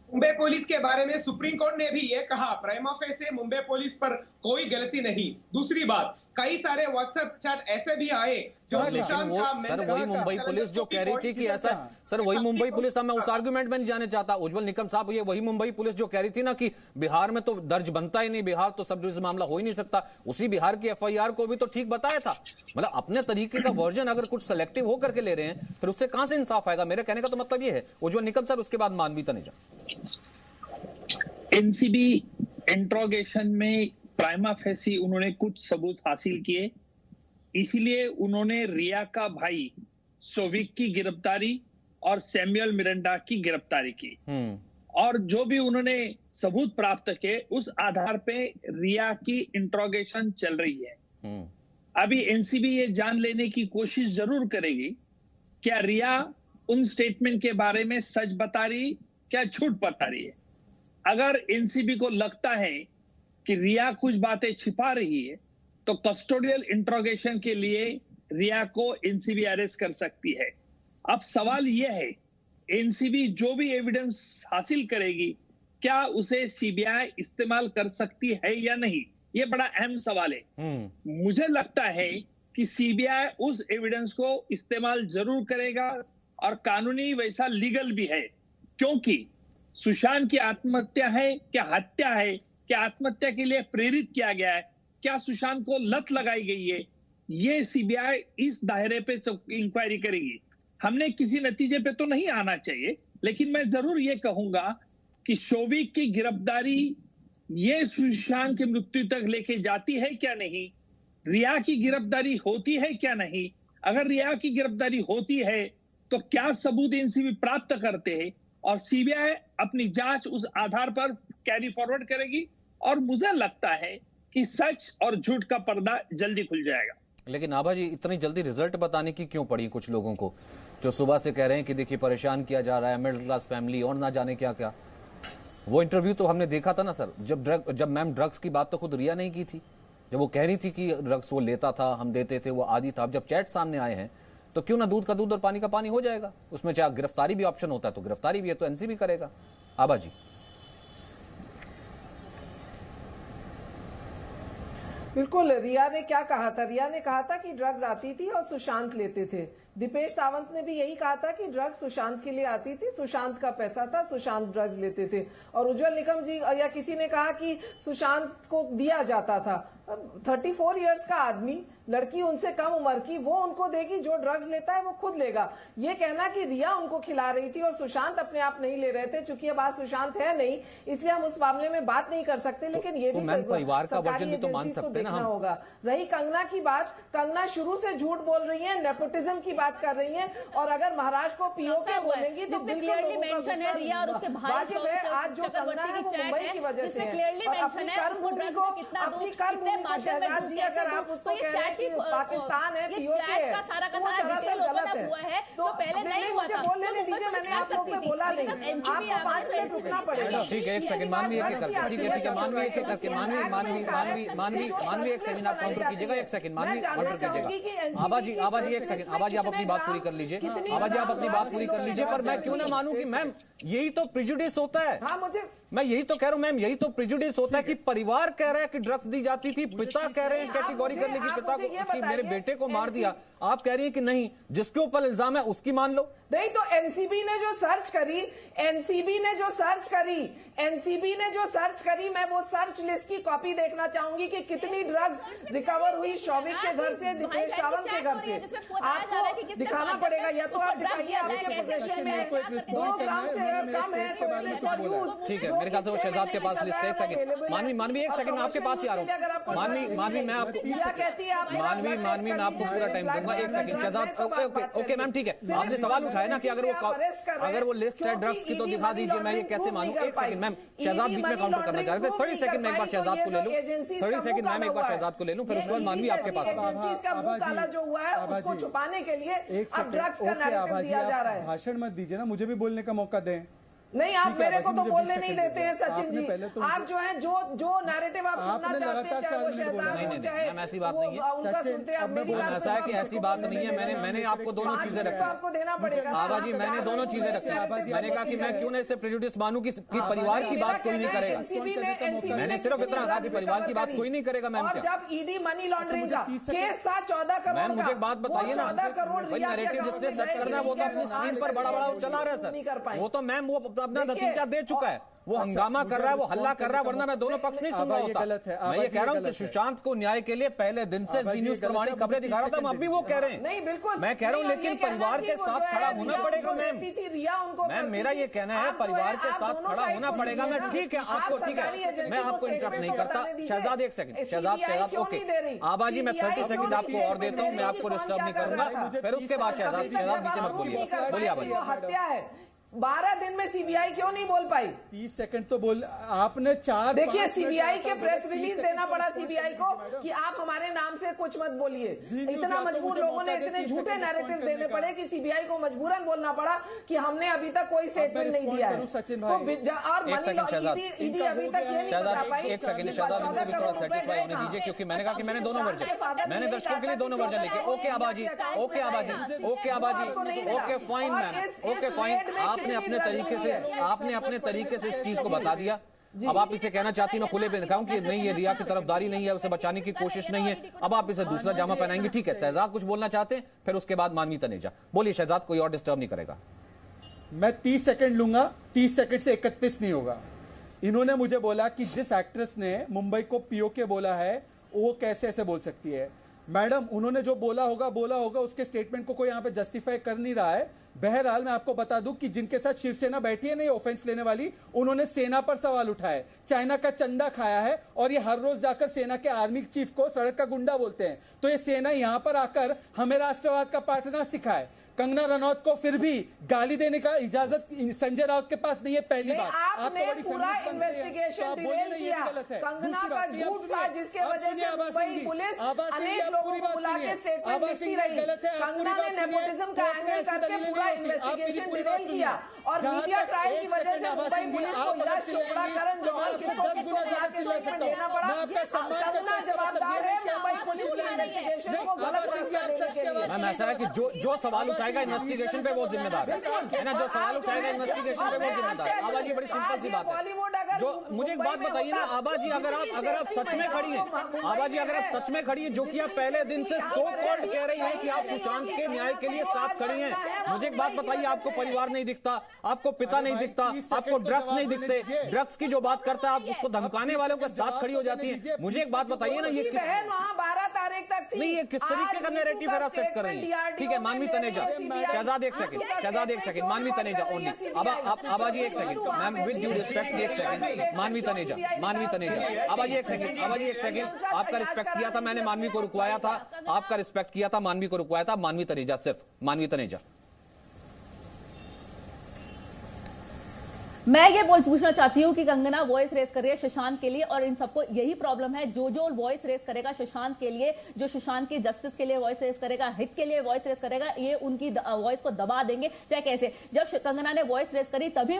मुंबई पुलिस के बारे में सुप्रीम कोर्ट ने भी ये कहा, प्राइमा फेसी मुंबई पुलिस पर कोई गलती नहीं। दूसरी बात, कई सारे व्हाट्सएप चैट ऐसे भी आए जो निशान का, सर वही मुंबई पुलिस जो कह रही थी कि ऐसा, सर वही मुंबई पुलिस, मैं उस आर्गुमेंट में नहीं जाने चाहता उज्जवल निकम साहब, ये वही मुंबई पुलिस जो कह रही थी ना कि बिहार में तो दर्ज बनता ही नहीं, बिहार तो सब डिविजन मामला हो ही नहीं सकता। उसी बिहार की एफआईआर को भी तो ठीक बताया था। मतलब अपने तरीके का वर्जन अगर कुछ सेलेक्टिव होकर के ले रहे हैं फिर उससे कहां से इंसाफ आएगा? मेरे कहने का तो मतलब ये है। उज्जवल निकम सर, उसके बाद मानवी तनेजा। एनसीबी इंट्रोगेशन में प्राइमा फेसी उन्होंने कुछ सबूत हासिल किए, इसीलिए उन्होंने रिया का भाई सोविक की गिरफ्तारी और सैमुअल मिरांडा की गिरफ्तारी की। और जो भी उन्होंने सबूत प्राप्त किए उस आधार पे रिया की इंट्रोगेशन चल रही है। अभी एनसीबी ये जान लेने की कोशिश जरूर करेगी क्या रिया उन स्टेटमेंट के बारे में सच बता रही, क्या झूठ बता रही है। अगर एनसीबी को लगता है कि रिया कुछ बातें छिपा रही है तो कस्टोडियल इंट्रोगेशन के लिए रिया को एनसीबी अरेस्ट कर सकती है। अब सवाल यह है, एनसीबी जो भी एविडेंस हासिल करेगी क्या उसे सीबीआई इस्तेमाल कर सकती है या नहीं, ये बड़ा अहम सवाल है। मुझे लगता है कि सीबीआई उस एविडेंस को इस्तेमाल जरूर करेगा और कानूनी वैसा लीगल भी है, क्योंकि सुशांत की आत्महत्या है क्या हत्या है, क्या आत्महत्या के लिए प्रेरित किया गया है, क्या सुशांत को लत लगाई गई है, ये सीबीआई इस दायरे पे इंक्वायरी करेगी। हमने किसी नतीजे पे तो नहीं आना चाहिए, लेकिन मैं जरूर ये कहूंगा कि शोविक की गिरफ्तारी ये सुशांत की मृत्यु तक लेके जाती है क्या नहीं, रिया की गिरफ्तारी होती है क्या नहीं। अगर रिया की गिरफ्तारी होती है तो क्या सबूत एनसीबी प्राप्त करते हैं और सीबीआई अपनी जांच उस आधार पर कैरी फॉरवर्ड करेगी और मुझे लगता है कि सच और झूठ का पर्दा जल्दी खुल जाएगा। लेकिन आभा जी, इतनी जल्दी रिजल्ट बताने की क्यों पड़ी कुछ लोगों को, जो सुबह से कह रहे हैं कि देखिए परेशान किया जा रहा है, मिडिल क्लास फैमिली और ना जाने क्या क्या। वो इंटरव्यू तो हमने देखा था ना सर, जब मैम ड्रग्स की बात तो खुद रिया नहीं की थी, जब वो कह रही थी कि ड्रग्स वो लेता था, हम देते थे, वो आदी था। अब जब चैट सामने आए हैं तो क्यों ना दूध का दूध और पानी का पानी हो जाएगा। उसमें चाहे गिरफ्तारी भी ऑप्शन होता है तो गिरफ्तारी भी है तो एनसीबी करेगा। आभा जी। बिल्कुल, रिया ने क्या कहा था? रिया ने कहा था कि ड्रग्स आती थी और सुशांत लेते थे। दीपेश सावंत ने भी यही कहा था कि ड्रग्स सुशांत के लिए आती थी, सुशांत का पैसा था, सुशांत ड्रग्स लेते थे। और उज्जवल निकम जी या किसी ने कहा कि सुशांत को दिया जाता था। 34 इयर्स का आदमी, लड़की उनसे कम उम्र की, वो उनको देगी, जो ड्रग्स लेता है वो खुद लेगा। ये कहना कि रिया उनको खिला रही थी और सुशांत अपने आप नहीं ले रहे थे, चूंकि अब आज सुशांत है नहीं इसलिए हम उस मामले में बात नहीं कर सकते। लेकिन ये भी परिवार का वर्जन भी तो मान सकते हैं ना हम। होगा। रही कंगना की बात, कंगना शुरू से झूठ बोल रही है, नेपोटिज्म की बात कर रही है, और अगर महाराष्ट्र को पीओके बोलेंगी तो क्लियरली मेंशन है रिया और उसके भाई वाजिब है। आज जो कंगना है वो मुंबई की वजह से क्लियरली मेंशन है अपनी कर्मभूमि को शहजाद जी, अगर आप उसको कह रहे हैं कि पाकिस्तान है, पीओके है, सारा का वो सारा सरासर गलत है। तो पहले नहीं हुआ मुझे बोलने नहीं दीजिए, मैंने आप लोग में बोला नहीं, आपको 5 मिनट रुकना पड़ेगा। ठीक है, एक सेकंड मानवी एक करके, ठीक है मानवी एक करके, मानवी एक सेकंड आप काउंटर कीजिएगा, एक सेकंड मानवी काउंटर कीजिएगा। आभा जी एक सेकंड, आभा जी आप अपनी बात पूरी कर लीजिए, आभा जी आप अपनी बात पूरी कर लीजिए। पर मैं क्यों ना मानूं कि मैम यही तो प्रेजुडिस होता है। हाँ, मैं यही तो कह रहा हूं मैम, यही तो प्रेजुडिस होता है कि परिवार कह रहा है कि ड्रग्स दी जाती थी, पिता कह रहे हैं कैटेगोरिकली कि पिता को कि मेरे बेटे को मार दिया, आप कह रही हैं कि नहीं, जिसके ऊपर इल्जाम है उसकी मान लो। नहीं तो एनसीबी ने जो सर्च करी, मैं वो सर्च लिस्ट की कॉपी देखना चाहूंगी कि कितनी ड्रग्स रिकवर हुई शौविक के घर से, दीपेश सावंत के घर से। आपको दिखाना पड़ेगा, या तो आप दिखाइए आपके पोजीशन में 2 ग्राम से अगर कम है तो ठीक है, मेरे ख्याल से वो शहजाद के पास लिस्ट है। एक सेकंड मानवी एक सेकंड मैं आपके पास ही आ रहा हूँ। मानवी मैं आपको मानवी मैं आपको पूरा टाइम दूंगा। एक सेकंड शहजाद, ओके मैम ठीक है, आपने सवाल उठाया ना कि अगर वो लिस्ट है ड्रग्स की तो दिखा दीजिए, मैं ये कैसे मानूं। एक सेकंड मैम, शहजाद बीच में काउंटर करना चाह रहे थे, 30 सेकंड में एक बार शहजाद को ले लूं, 30 सेकंड मैम एक बार शहजाद को ले लूं, फिर उसके बाद मानवी आपके पास। का मुंह काला जो हुआ है उसको छुपाने के लिए अब ड्रग्स का नैरेटिव दिया जा रहा है। भाषण मत दीजिए ना, मुझे भी बोलने का मौका दें। नहीं, आप मेरे को तो बोलने नहीं देते हैं सचिन जी। आप जो है जो नैरेटिव आप सुनना चाहते हैं, चाहे वो शहजाद हो चाहे ऐसी बात नहीं है, उनका सुनते हैं। ऐसा है कि ऐसी बात नहीं है। मैंने आपको दोनों चीजें रखी, आपको देना पड़ेगा। आभा जी मैंने दोनों चीजें रखी। मैंने कहा कि मैं क्यों ना इससे प्रेजुडिस मानूं कि परिवार की बात कोई नहीं करेगा। मैंने सिर्फ इतना कहा कि परिवार की बात कोई नहीं करेगा। मैम और जब ईडी मनी लॉन्ड्रिंग का केस था 14 करोड़, मैम मुझे एक बात बताइए ना, भाई नैरेटिव जिसने सेट करना है वो तो अपनी स्क्रीन पर बड़ा बड़ा चला रहा है सर। वो तो मैम वो अपना नतीजा दे चुका है, वो हंगामा कर रहा है, वो हल्ला कर रहा है, वरना मैं दोनों पक्ष नहीं सुन रहा होता। मैं ये कह रहा हूँ कि सुशांत को न्याय के लिए पहले दिन से जी न्यूज प्रमाणित खबरें दिखा रहा था, हम अभी वो कह रहे हैं। नहीं बिल्कुल, मैं कह रहा हूँ लेकिन परिवार के साथ खड़ा होना पड़ेगा मैम, मेरा ये कहना है परिवार के साथ खड़ा होना पड़ेगा। मैं ठीक है आपको, ठीक है मैं आपको इंटरप्ट नहीं करता। शहजाद एक सेकंड, शहजाद ओके, आभा जी मैं 30 सेकंड आपको और देता हूँ, मैं आपको डिस्टर्ब नहीं करूंगा। फिर उसके बाद शहजाद नीचे मत बोलिए, बोलिए आभा जी। हत्या है, 12 दिन में सीबीआई क्यों नहीं बोल पाई? 30 सेकंड तो बोल, आपने 4 देखिए सीबीआई के प्रेस रिलीज देना पड़ा सीबीआई को कि आप हमारे नाम से कुछ मत बोलिए। इतना मजबूर लोगों ने इतने झूठे नैरेटिव देने पड़े कि सीबीआई को मजबूरन बोलना पड़ा कि हमने अभी तक कोई स्टेटमेंट नहीं दिया है। और ईडी अभी तक ये नहीं बता पाई। एक सेकंड शहजाद, इनको भी थोड़ा सेटिस्फाई होने दीजिए, क्योंकि मैंने कहा कि मैंने दोनों वर्जन, मैंने दर्शकों के लिए दोनों वर्जन लेके। Okay Abha ji, okay Abha ji, okay Abha ji, okay fine ma'am, okay fine. आपने अपने तरीके से इस चीज को बता दिया। अब आप इसे कहना चाहती, मैं खुले पे कहूं कि नहीं ये रिया की तरफदारी नहीं है, उसे बचाने की कोशिश नहीं है, अब आप इसे दूसरा जामा पहनाएंगे। ठीक है, शहजाद कुछ बोलना चाहते हैं, फिर उसके बाद मानवी तनेजा। बोलिए शहजाद, कोई और डिस्टर्ब नहीं करेगा। मैं 30 सेकंड लूंगा, 30 सेकंड से 31 नहीं होगा। इन्होंने मुझे बोला कि जिस एक्ट्रेस ने मुंबई को पीओके बोला है वो कैसे ऐसे बोल सकती है। मैडम उन्होंने जो बोला होगा उसके स्टेटमेंट को कोई यहाँ पे जस्टिफाई कर नहीं रहा है। बहरहाल मैं आपको बता दूं कि जिनके साथ शिवसेना बैठी है ना ये ऑफेंस लेने वाली, उन्होंने सेना पर सवाल उठाए, चाइना का चंदा खाया है और ये हर रोज जाकर सेना के आर्मी चीफ को सड़क का गुंडा बोलते हैं। तो ये सेना यहाँ पर आकर हमें राष्ट्रवाद का पाठना सिखाए। कंगना रनौत को फिर भी गाली देने का इजाजत संजय राउत के पास नहीं है। पहली बात, आपने पूरा इन्वेस्टिगेशन डिटेल किया, कंगना का झूठ था जिसके वजह से मुंबई पुलिस अनेक लोगों को बुला के स्टेटमेंट लिखती रही। कंगना ने नेपोटिज्म का एंगल करके पूरा इन्वेस्टिगेशन डिटेल किया और मीडिया ट्रायल की वजह से मुंबई पुलिस को यश चोपड़ा, करण जौहर किसको बुला के स्टेटमेंट देना पड़ा। कंगना जवाबदार है मुंबई पुलिस की इन्वेस्टिगेशन को गलत रास्ता देने के लिए। मैम ऐसा है कि जो सवाल उठाएगा इन्वेस्टिगेशन पे वो जिम्मेदार है ना, जो सवाल उठाएगा इन्वेस्टिगेशन पे वो जिम्मेदार है। आबा जी बड़ी सिंपल सी बात है। जो मुझे एक बात बताइए ना आबा जी, अगर आप सच में खड़ी हैं, आबा जी अगर आप सच में खड़ी हैं, जो कि आप पहले दिन से सो कॉल्ड कह रही हैं कि आप सुशांत के न्याय के लिए साथ खड़ी हैं, मुझे एक बात बताइए, आपको परिवार नहीं दिखता, आपको पिता नहीं दिखता, आपको ड्रग्स नहीं दिखते, ड्रग्स की जो बात करता है आप उसको धमकाने वालों के साथ खड़ी हो जाती है। मुझे एक बात बताइए ना, ये किस 12 तारीख तक थी, नहीं, ये किस तरीके का नैरेटिव फिर आप सेट कर रही हैं? ठीक है, मानवी तनेजा, शहजाद एक सेकंड, मानवी तनेजा ओनली। आबा जी एक second, ma'am with due respect एक सेकंड, मानवी तनेजा, आबा जी एक सेकंड, आपका रिस्पेक्ट किया था मैंने, मानवी को रुकवाया था, आपका रिस्पेक्ट किया था, मानवी को रुकवाया था, मानवी तनेजा, सिर्फ मानवी तनेजा। मैं ये पूछना चाहती हूँ कि कंगना वॉइस रेस कर रही है सुशांत के लिए और इन सबको यही प्रॉब्लम है। जो वॉइस रेस करेगा सुशांत के लिए, जो सुशांत की जस्टिस के लिए वॉइस रेस करेगा, हित के लिए वॉइस रेस करेगा, ये उनकी वॉइस को दबा देंगे चाहे कैसे। जब कंगना ने वॉइस रेस करी तभी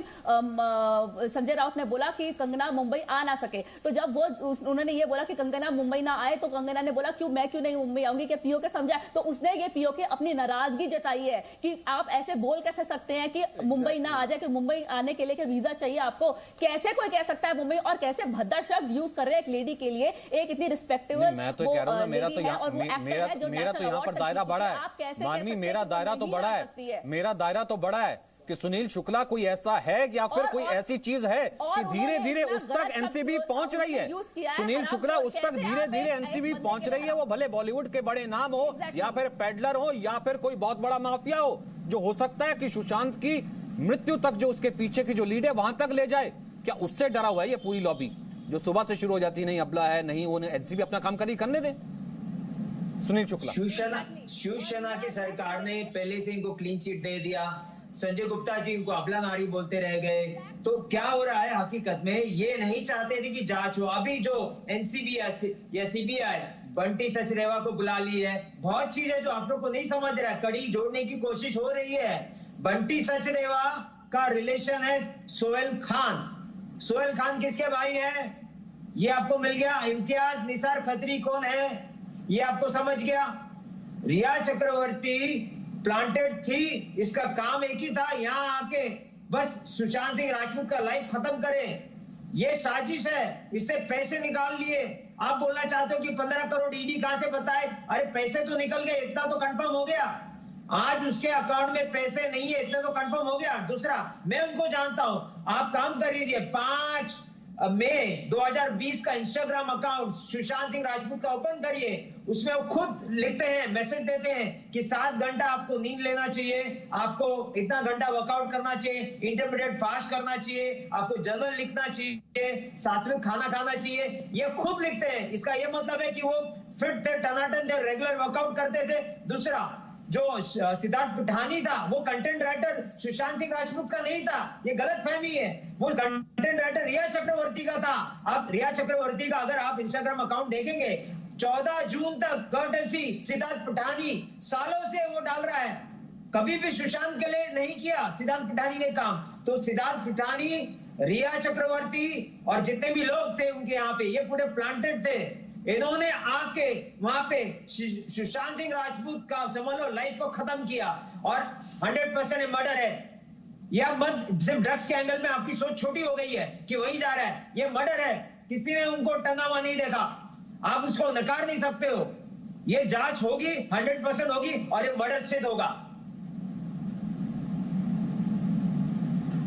संजय राउत ने बोला कि कंगना मुंबई आ ना सके, तो जब उन्होंने ये बोला कि कंगना मुंबई ना आए तो कंगना ने बोला मैं क्यों नहीं मुंबई आऊंगी, क्या पीओ के समझा, तो उसने ये पीओ के अपनी नाराजगी जताई है कि आप ऐसे बोल कैसे सकते हैं कि मुंबई ना आ जाए, कि मुंबई आने के लिए वीजा चाहिए आपको, कैसे कोई कह सकता है मुंबई, और कैसे भद्दा शब्द यूज कर रहे हैं एक लेडी के लिए, एक इतनी रिस्पेक्टेबल। मैं तो कह रहा हूं ना, मेरा तो यहाँ पर दायरा बड़ा है मानवी, मेरा दायरा तो बड़ा है, मेरा दायरा तो बड़ा है कि सुनील शुक्ला कोई ऐसा है या फिर कोई ऐसी चीज है कि धीरे धीरे उस तक एनसीबी पहुंच रही है। सुनील शुक्ला उस तक धीरे धीरे एनसीबी पहुंच रही है, वो भले बॉलीवुड के बड़े नाम हो या फिर पेडलर हो या फिर कोई बहुत बड़ा माफिया हो, जो हो सकता है कि सुशांत की मृत्यु तक जो उसके पीछे की जो लीड है वहां तक ले जाए। क्या उससे डरा हुआ है ये पूरी लॉबी जो सुबह से शुरू हो जाती, नहीं अबला है, नहीं वो एनसीबी अपना काम करने दे। सुनील शुक्ला, शिवसेना की सरकार ने पहले से इनको क्लीन चिट दे दिया, संजय गुप्ता जी इनको अबला नारी बोलते रह गए, तो क्या हो रहा है हकीकत में, ये नहीं चाहते थे कि जांच हो। अभी जो एनसीबी या सीबीआई बंटी सचदेवा को बुला ली है, बहुत चीजें जो आप लोग को नहीं समझ रहा है, कड़ी जोड़ने की कोशिश हो रही है। बंटी सचदेवा का रिलेशन है सोहेल खान। सोहेल खान किसके भाई है, ये आपको मिल गया। इम्तियाज निसार खत्री कौन है, ये आपको समझ गया। रिया चक्रवर्ती प्लांटेड थी, इसका काम एक ही था, यहाँ आके बस सुशांत सिंह राजपूत का लाइफ खत्म करें, ये साजिश है, इसने पैसे निकाल लिए। आप बोलना चाहते हो कि 15 करोड़ ईडी कहां से बताए, अरे पैसे तो निकल गए, इतना तो कंफर्म हो गया। आज उसके अकाउंट में पैसे नहीं है, इतना तो कंफर्म हो गया। दूसरा, मैं उनको जानता हूं, आप काम कर लीजिए, 5 मई 2020 का इंस्टाग्राम अकाउंट सुशांत सिंह राजपूत का ओपन करिए, उसमें वो खुद लिखते हैं, मैसेज देते हैं कि 7 घंटा आपको नींद लेना चाहिए, आपको इतना घंटा वर्कआउट करना चाहिए, इंटरमीडिएट फास्ट करना चाहिए, आपको जर्नल लिखना चाहिए, साथ में खाना खाना चाहिए, ये खुद लिखते हैं। इसका ये मतलब है कि वो फिट थे, टनाटन थे, रेगुलर वर्कआउट करते थे। दूसरा, जो सिद्धार्थ पिठानी था वो कंटेंट राइटर सुशांत सिंह राजपूत का नहीं था, ये गलतफहमी है, वो कंटेंट राइटर रिया चक्रवर्ती का था। अब रिया चक्रवर्ती का अगर आप इंस्टाग्राम अकाउंट देखेंगे, 14 जून तक कर्टेसी सिद्धार्थ पिठानी सालों से वो डाल रहा है, कभी भी सुशांत के लिए नहीं किया सिद्धार्थ पिठानी ने काम। तो सिद्धार्थ पिठानी, रिया चक्रवर्ती और जितने भी लोग थे उनके यहाँ पे, ये पूरे प्लांटेड थे। इन्होंने आके वहां पे सुशांत सिंह राजपूत का समझ लो लाइफ को खत्म किया, और 100% मर्डर है। यह मत सिर्फ ड्रग्स के एंगल में आपकी सोच छोटी हो गई है कि वही जा रहा है, ये मर्डर है, किसी ने उनको टंगा हुआ नहीं देखा, आप उसको नकार नहीं सकते हो। ये जांच होगी, 100% होगी और ये मर्डर सिद्ध होगा।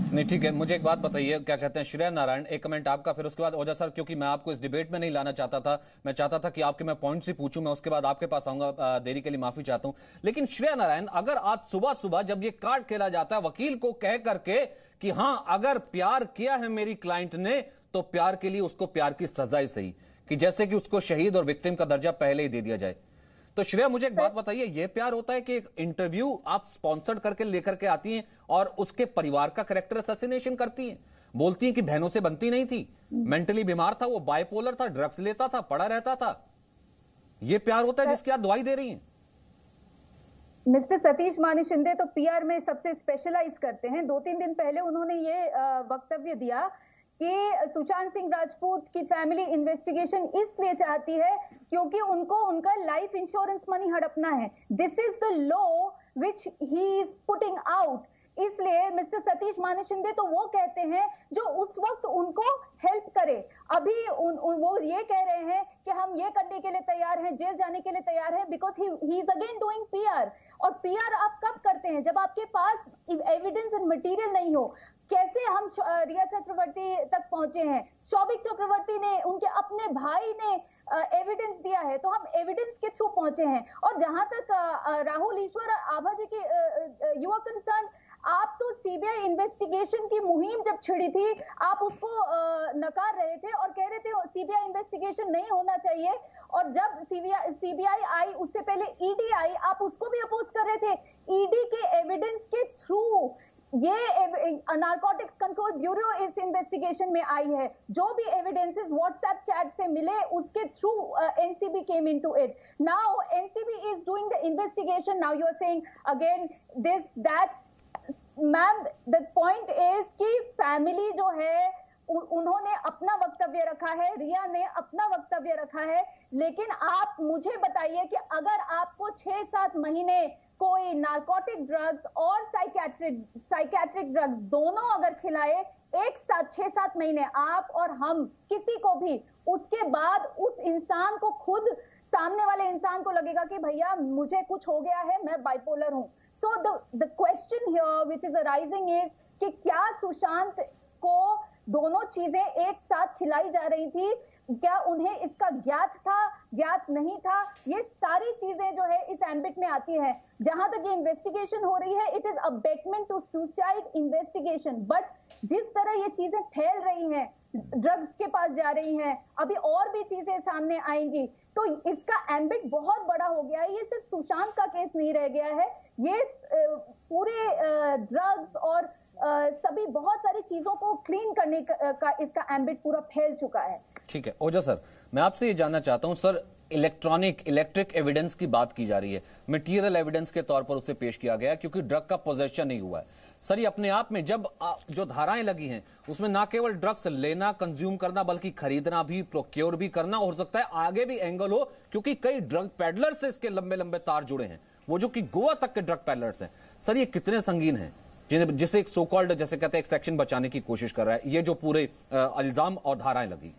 नहीं ठीक है, मुझे एक बात बताइए, क्या कहते हैं श्रेया नारायण, एक कमेंट आपका, फिर उसके बाद ओझा सर, क्योंकि मैं आपको इस डिबेट में नहीं लाना चाहता था, मैं चाहता था कि आपके मैं पॉइंट्स ही पूछूं, मैं उसके बाद आपके पास आऊंगा, देरी के लिए माफी चाहता हूं। लेकिन श्रेया नारायण, अगर आज सुबह सुबह जब ये कार्ड खेला जाता है वकील को कह करके कि हां अगर प्यार किया है मेरी क्लाइंट ने तो प्यार के लिए उसको प्यार की सजा ही सही, कि जैसे कि उसको शहीद और विक्टिम का दर्जा पहले ही दे दिया जाए, तो श्रेया मुझे एक बात बताइए, ये प्यार होता है कि एक इंटरव्यू आप स्पॉन्सर्ड करके लेकर के आती हैं और उसके परिवार का कैरेक्टर असैसिनेशन करती हैं, बोलती हैं कि बहनों से बनती नहीं थी, मेंटली बीमार था, वो बाइपोलर था, ड्रग्स लेता था, पड़ा रहता था, ये प्यार होता है जिसकी आप दुआई दे रही हैं? मिस्टर सतीश मानी शिंदे तो पीआर में सबसे स्पेशलाइज करते हैं। 2-3 दिन पहले उन्होंने ये वक्तव्य दिया कि सुशांत सिंह राजपूत की फैमिली इन्वेस्टिगेशन इसलिए चाहती है क्योंकि उनको उनका लाइफ इंश्योरेंस मनी हड़पना है। This is the law which he is putting out. इसलिए मिस्टर सतीश मानी शिंदे तो वो कहते हैं जो उस वक्त उनको हेल्प करे। अभी वो ये कह रहे हैं कि हम ये करने के लिए तैयार हैं, जेल जाने के लिए तैयार हैं, because he is again doing PR. और पीआर आप कब करते हैं? जब आपके पास एविडेंस एंड मटेरियल नहीं हो। कैसे हम रिया चक्रवर्ती तक पहुंचे हैं? शौविक चक्रवर्ती ने, उनके अपने भाई ने एविडेंस दिया है, तो हम एविडेंस के थ्रू पहुंचे हैं। और जहां तक राहुल ईश्वर आभा जी की यू आर कंसर्न, आप तो सीबीआई इन्वेस्टिगेशन की मुहिम जब छिड़ी थी, आप उसको नकार रहे थे और कह रहे थे सीबीआई इन्वेस्टिगेशन नहीं होना चाहिए। और जब सीबीआई आई, उससे पहले ईडी आई, आप उसको भी अपोज कर रहे थे। ईडी के एविडेंस के थ्रू ये नारकोटिक्स कंट्रोल ब्यूरो इस इन्वेस्टिगेशन में आई है। जो भी एविडेंसेस व्हाट्सएप चैट से मिले, उसके through NCB came into it. Now NCB is doing the investigation. Now you are saying again this that. Ma'am, the point is कि फैमिली जो है उन्होंने अपना वक्तव्य रखा है, रिया ने अपना वक्तव्य रखा है, लेकिन आप मुझे बताइए कि अगर आपको 6-7 महीने कोई नारकोटिक ड्रग्स और साइकेट्रिक ड्रग्स दोनों अगर खिलाए एक साथ 6-7 महीने, आप और हम किसी को भी, उसके बाद उस इंसान को खुद, सामने वाले इंसान को लगेगा कि भैया मुझे कुछ हो गया है, मैं बाइपोलर हूं। So the question here which is arising is कि क्या सुशांत को दोनों चीजें एक साथ खिलाई जा रही थी? क्या उन्हें इसका ज्ञात था, ज्ञात नहीं था? ये सारी चीजें जो है इस एम्बिट में आती है। जहां तक ये इन्वेस्टिगेशन हो रही है, it is abetment to suicide investigation. But जिस तरह ये चीजें फैल रही हैं, ड्रग्स के पास जा रही हैं, अभी और भी चीजें सामने आएंगी, तो इसका एम्बिट बहुत बड़ा हो गया है। ये सिर्फ सुशांत का केस नहीं रह गया है, ये पूरे ड्रग्स और सभी बहुत सारी चीजों को क्लीन करने का इसका एम्बिट पूरा फैल चुका है। ठीक है ओझा सर, मैं आपसे ये जानना चाहता हूं सर, इलेक्ट्रिक एविडेंस की बात की जा रही है, मटेरियल एविडेंस के तौर पर उसे पेश किया गया क्योंकि ड्रग का पोजेशन नहीं हुआ है। सर ये अपने आप में जब जो धाराएं लगी हैं उसमें ना केवल ड्रग्स लेना, कंज्यूम करना, बल्कि खरीदना भी, प्रोक्योर भी करना, हो सकता है आगे भी एंगल हो, क्योंकि कई ड्रग पैडलर से इसके लंबे लंबे तार जुड़े हैं, वो जो कि गोवा तक के ड्रग पैडलर्स हैं। सर ये कितने संगीन हैं जिसे एक सो कॉल्ड, जैसे कहते हैं, एक सेक्शन बचाने की कोशिश कर रहा है, ये जो पूरे इल्जाम और धाराएं लगी?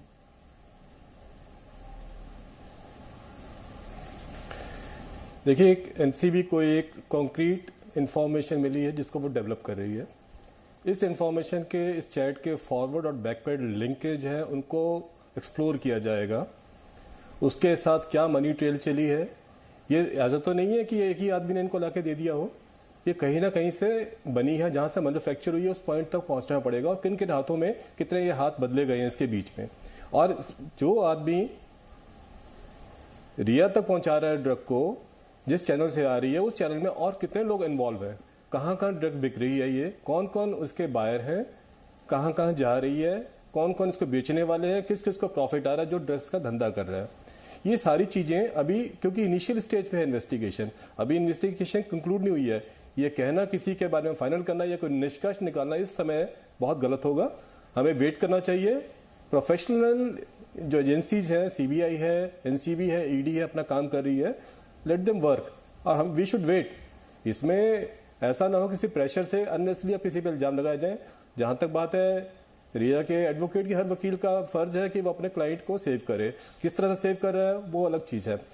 देखिए, एक एनसीबी को एक कॉन्क्रीट इंफॉर्मेशन मिली है जिसको वो डेवलप कर रही है। इस इंफॉर्मेशन के, इस चैट के फॉरवर्ड और बैकवर्ड लिंकेज हैं, उनको एक्सप्लोर किया जाएगा। उसके साथ क्या मनी ट्रेल चली है, ये ऐसा तो नहीं है कि एक ही आदमी ने इनको लाके दे दिया हो, ये कहीं ना कहीं से बनी है, जहां से मैन्युफैक्चर हुई है उस पॉइंट तक पहुंचना पड़ेगा, और किन किन हाथों में कितने ये हाथ बदले गए हैं इसके बीच में। और जो आदमी रिया तक पहुंचा रहा है ड्रग को, जिस चैनल से आ रही है, उस चैनल में और कितने लोग इन्वॉल्व हैं, कहाँ कहाँ ड्रग बिक रही है, ये कौन कौन उसके बायर हैं, कहाँ कहाँ जा रही है, कौन कौन इसको बेचने वाले हैं, किस किस को प्रॉफिट आ रहा है जो ड्रग्स का धंधा कर रहा है। ये सारी चीज़ें अभी, क्योंकि इनिशियल स्टेज पे है इन्वेस्टिगेशन, अभी इन्वेस्टिगेशन कंक्लूड नहीं हुई है, ये कहना किसी के बारे में फाइनल करना या कोई निष्कर्ष निकालना इस समय बहुत गलत होगा। हमें वेट करना चाहिए। प्रोफेशनल जो एजेंसीज हैं, सीबीआई है, एनसीबी है, ईडी है, अपना काम कर रही है, लेट देम वर्क, और हम वी शुड वेट। इसमें ऐसा ना हो किसी प्रेशर से अननेसेसरी अब किसी पे इल्जाम लगाए जाए। जहां तक बात है रिया के एडवोकेट की, हर वकील का फर्ज है कि वो अपने क्लाइंट को सेव करे। किस तरह से सेव कर रहा है वो अलग चीज़ है।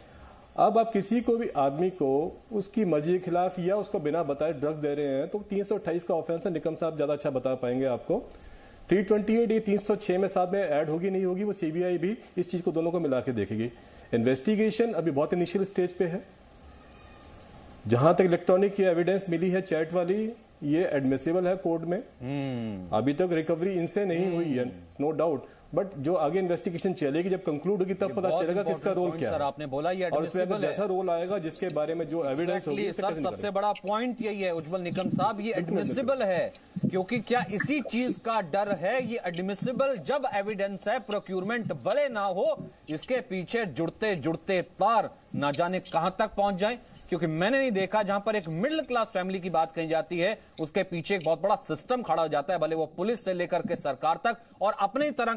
अब आप किसी को भी आदमी को उसकी मर्जी के खिलाफ या उसको बिना बताए ड्रग्स दे रहे हैं तो 328 का ऑफेंस है। निकम साहब ज़्यादा अच्छा बता पाएंगे आपको। 328 ये 306 में साथ में ऐड होगी नहीं होगी, वो सीबीआई भी इस चीज़ को दोनों को मिला के देखेगी। इन्वेस्टिगेशन अभी बहुत इनिशियल स्टेज पे है। जहां तक इलेक्ट्रॉनिक की एविडेंस मिली है चैट वाली, ये एडमिसिबल है कोर्ट में। अभी तक रिकवरी इनसे नहीं हुई है, नो डाउट, बट जो आगे इन्वेस्टिगेशन चलेगी, जब कंक्लूड होगी तब पता चलेगा किसका रोल क्या है। सर आपने बोला ये और उसमें अगर जैसा रोल आएगा, जिसके बारे में जो एविडेंस होगी, सर सबसे बड़ा पॉइंट यही है उज्जवल निकम साहब, ये एडमिसिबल है क्योंकि क्या इसी चीज का डर है, ये एडमिसिबल जब एविडेंस है, प्रोक्यूरमेंट बड़े ना हो, इसके पीछे जुड़ते जुड़ते तार ना जाने कहां तक पहुंच जाए। क्योंकि मैंने नहीं देखा जहां पर एक मिडिल क्लास फैमिली की बात कही जाती है, उसके पीछे एक बहुत बड़ा सिस्टम खड़ा हो जाता है, भले वो पुलिस से लेकर के सरकार तक, और अपने ही तरह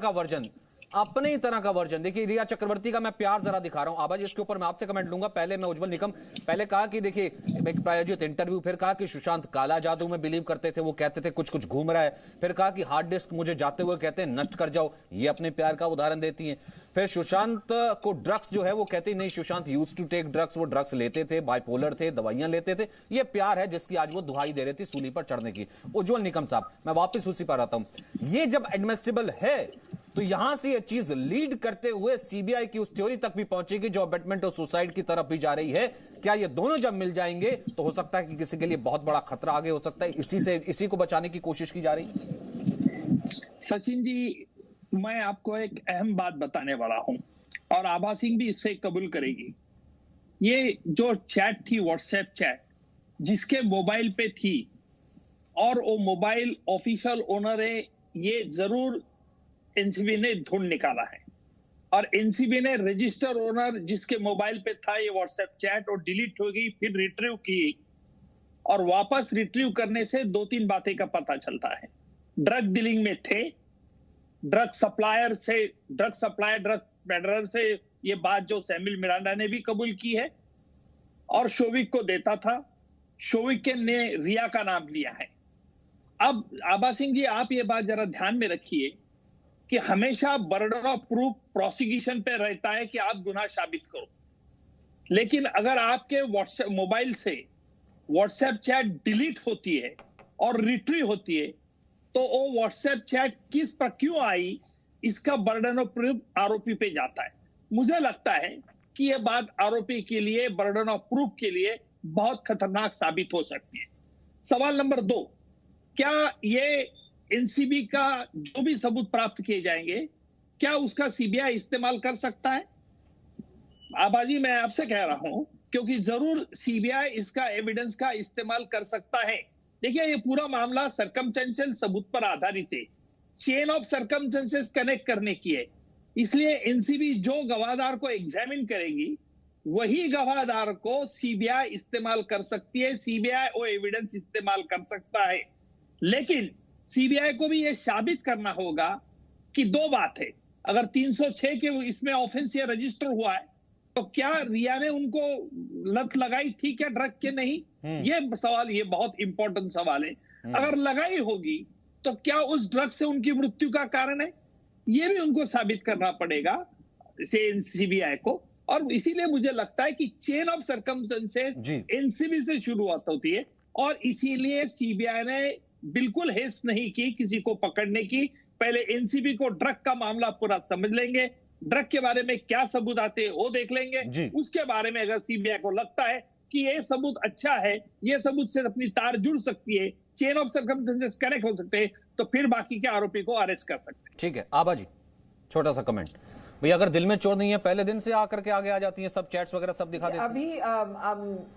का वर्जन। देखिए रिया चक्रवर्ती का मैं प्यार जरा दिखा रहा हूं। आबाजी इसके ऊपर मैं आपसे कमेंट लूंगा। पहले मैं उज्जवल निकम, पहले कहा कि देखिए एक प्रायोजित इंटरव्यू, फिर कहा कि सुशांत काला जादू में बिलीव करते थे, वो कहते थे कुछ कुछ घूम रहा है, फिर कहा कि हार्ड डिस्क मुझे जाते हुए कहते हैं नष्ट कर जाओ, ये अपने प्यार का उदाहरण देती हैं। फिर सुशांत को ड्रग्स जो है वो कहते नहीं, Sushant used to take drugs, वो ड्रग्स लेते थे, बाइपोलर थे, दवाइयां लेते थे, ये प्यार है जिसकी आज वो दुहाई दे रही थी सूली पर चढ़ने की। उज्जवल निकम साहब, मैं वापस उसी पर आता हूं। ये जब एडमिसिबल है तो यहां से ये चीज लीड करते हुए सीबीआई की उस थ्योरी तक भी पहुंचेगी जो अबेटमेंट और सुसाइड की तरफ भी जा रही है। क्या ये दोनों जब मिल जाएंगे तो हो सकता है कि किसी के लिए बहुत बड़ा खतरा आगे हो सकता है, इसी को बचाने की कोशिश की जा रही। सचिन जी, मैं आपको एक अहम बात बताने वाला हूं और आभा सिंह भी इससे कबूल करेगी। ये जो चैट थी, व्हाट्सएप चैट, जिसके मोबाइल पे थी, और वो मोबाइल ऑफिशियल ओनर है, ये जरूर एनसीबी ने ढूंढ निकाला है। और एनसीबी ने रजिस्टर ओनर जिसके मोबाइल पे था ये व्हाट्सएप चैट, और डिलीट हो गई, फिर रिट्रीव की, और वापस रिट्रीव करने से 2-3 बातें का पता चलता है। ड्रग डीलिंग में थे, ड्रग पेडलर से ये बात जो सैमुअल मिरांडा ने भी कबूल की है, और शोविक को देता था, शोविक ने रिया का नाम लिया है। अब आभा सिंह जी, आप ये बात जरा ध्यान में रखिए कि हमेशा बर्डन ऑफ प्रूफ प्रोसिक्यूशन पे रहता है कि आप गुनाह साबित करो, लेकिन अगर आपके व्हाट्सएप मोबाइल से व्हाट्सएप चैट डिलीट होती है और रिट्रीव होती है, तो वो व्हाट्सएप चैट किस पर क्यों आई, इसका बर्डन ऑफ प्रूफ आरोपी पे जाता है। मुझे लगता है कि यह बात आरोपी के लिए, बर्डन ऑफ प्रूफ के लिए बहुत खतरनाक साबित हो सकती है। सवाल नंबर 2, क्या ये एनसीबी का जो भी सबूत प्राप्त किए जाएंगे, क्या उसका सीबीआई इस्तेमाल कर सकता है? आबाजी, मैं आपसे कह रहा हूं, क्योंकि जरूर सीबीआई इसका एविडेंस का इस्तेमाल कर सकता है। देखिए, ये पूरा मामला सर्कमस्टेंशियल सबूत पर आधारित है, चेन ऑफ सर्कमस्टेंसेस कनेक्ट करने की है। इसलिए एनसीबी जो गवाहदार को एग्जामिन करेगी, वही गवाहदार को सीबीआई इस्तेमाल कर सकती है, सीबीआई वो एविडेंस इस्तेमाल कर सकता है। लेकिन सीबीआई को भी यह साबित करना होगा कि 2 बात है। अगर 306 के इसमें ऑफेंस ये रजिस्टर हुआ है, तो क्या रिया ने उनको लत लगाई थी क्या ड्रग के? नहीं। ये सवाल, ये बहुत इंपॉर्टेंट सवाल है। अगर लगाई होगी तो क्या उस ड्रग से उनकी मृत्यु का कारण है? ये भी उनको साबित करना पड़ेगा सीबीआई को। और इसीलिए मुझे लगता है कि चेन ऑफ सर्कमस्टेंसेस एनसीबी से शुरुआत होती है, और इसीलिए सीबीआई ने बिल्कुल हेस नहीं की किसी को पकड़ने की। पहले एनसीबी को ड्रग का मामला पूरा समझ लेंगे, ड्रग के बारे में क्या सबूत आते हैं वो देख लेंगे। उसके बारे में अगर सीबीआई को लगता है कि ये सबूत अच्छा है, ये सबूत से अपनी तार जुड़ सकती है, चेन ऑफ सर्कमस्टेंसेस कनेक्ट हो सकते हैं, तो फिर बाकी के आरोपी को अरेस्ट कर सकते हैं। ठीक है। आबा जी, छोटा सा कमेंट भैया, अगर दिल में चोट नहीं है, पहले दिन से आकर के आगे आ जाती है, सब चैट्स वगैरह सब दिखा देती है। अभी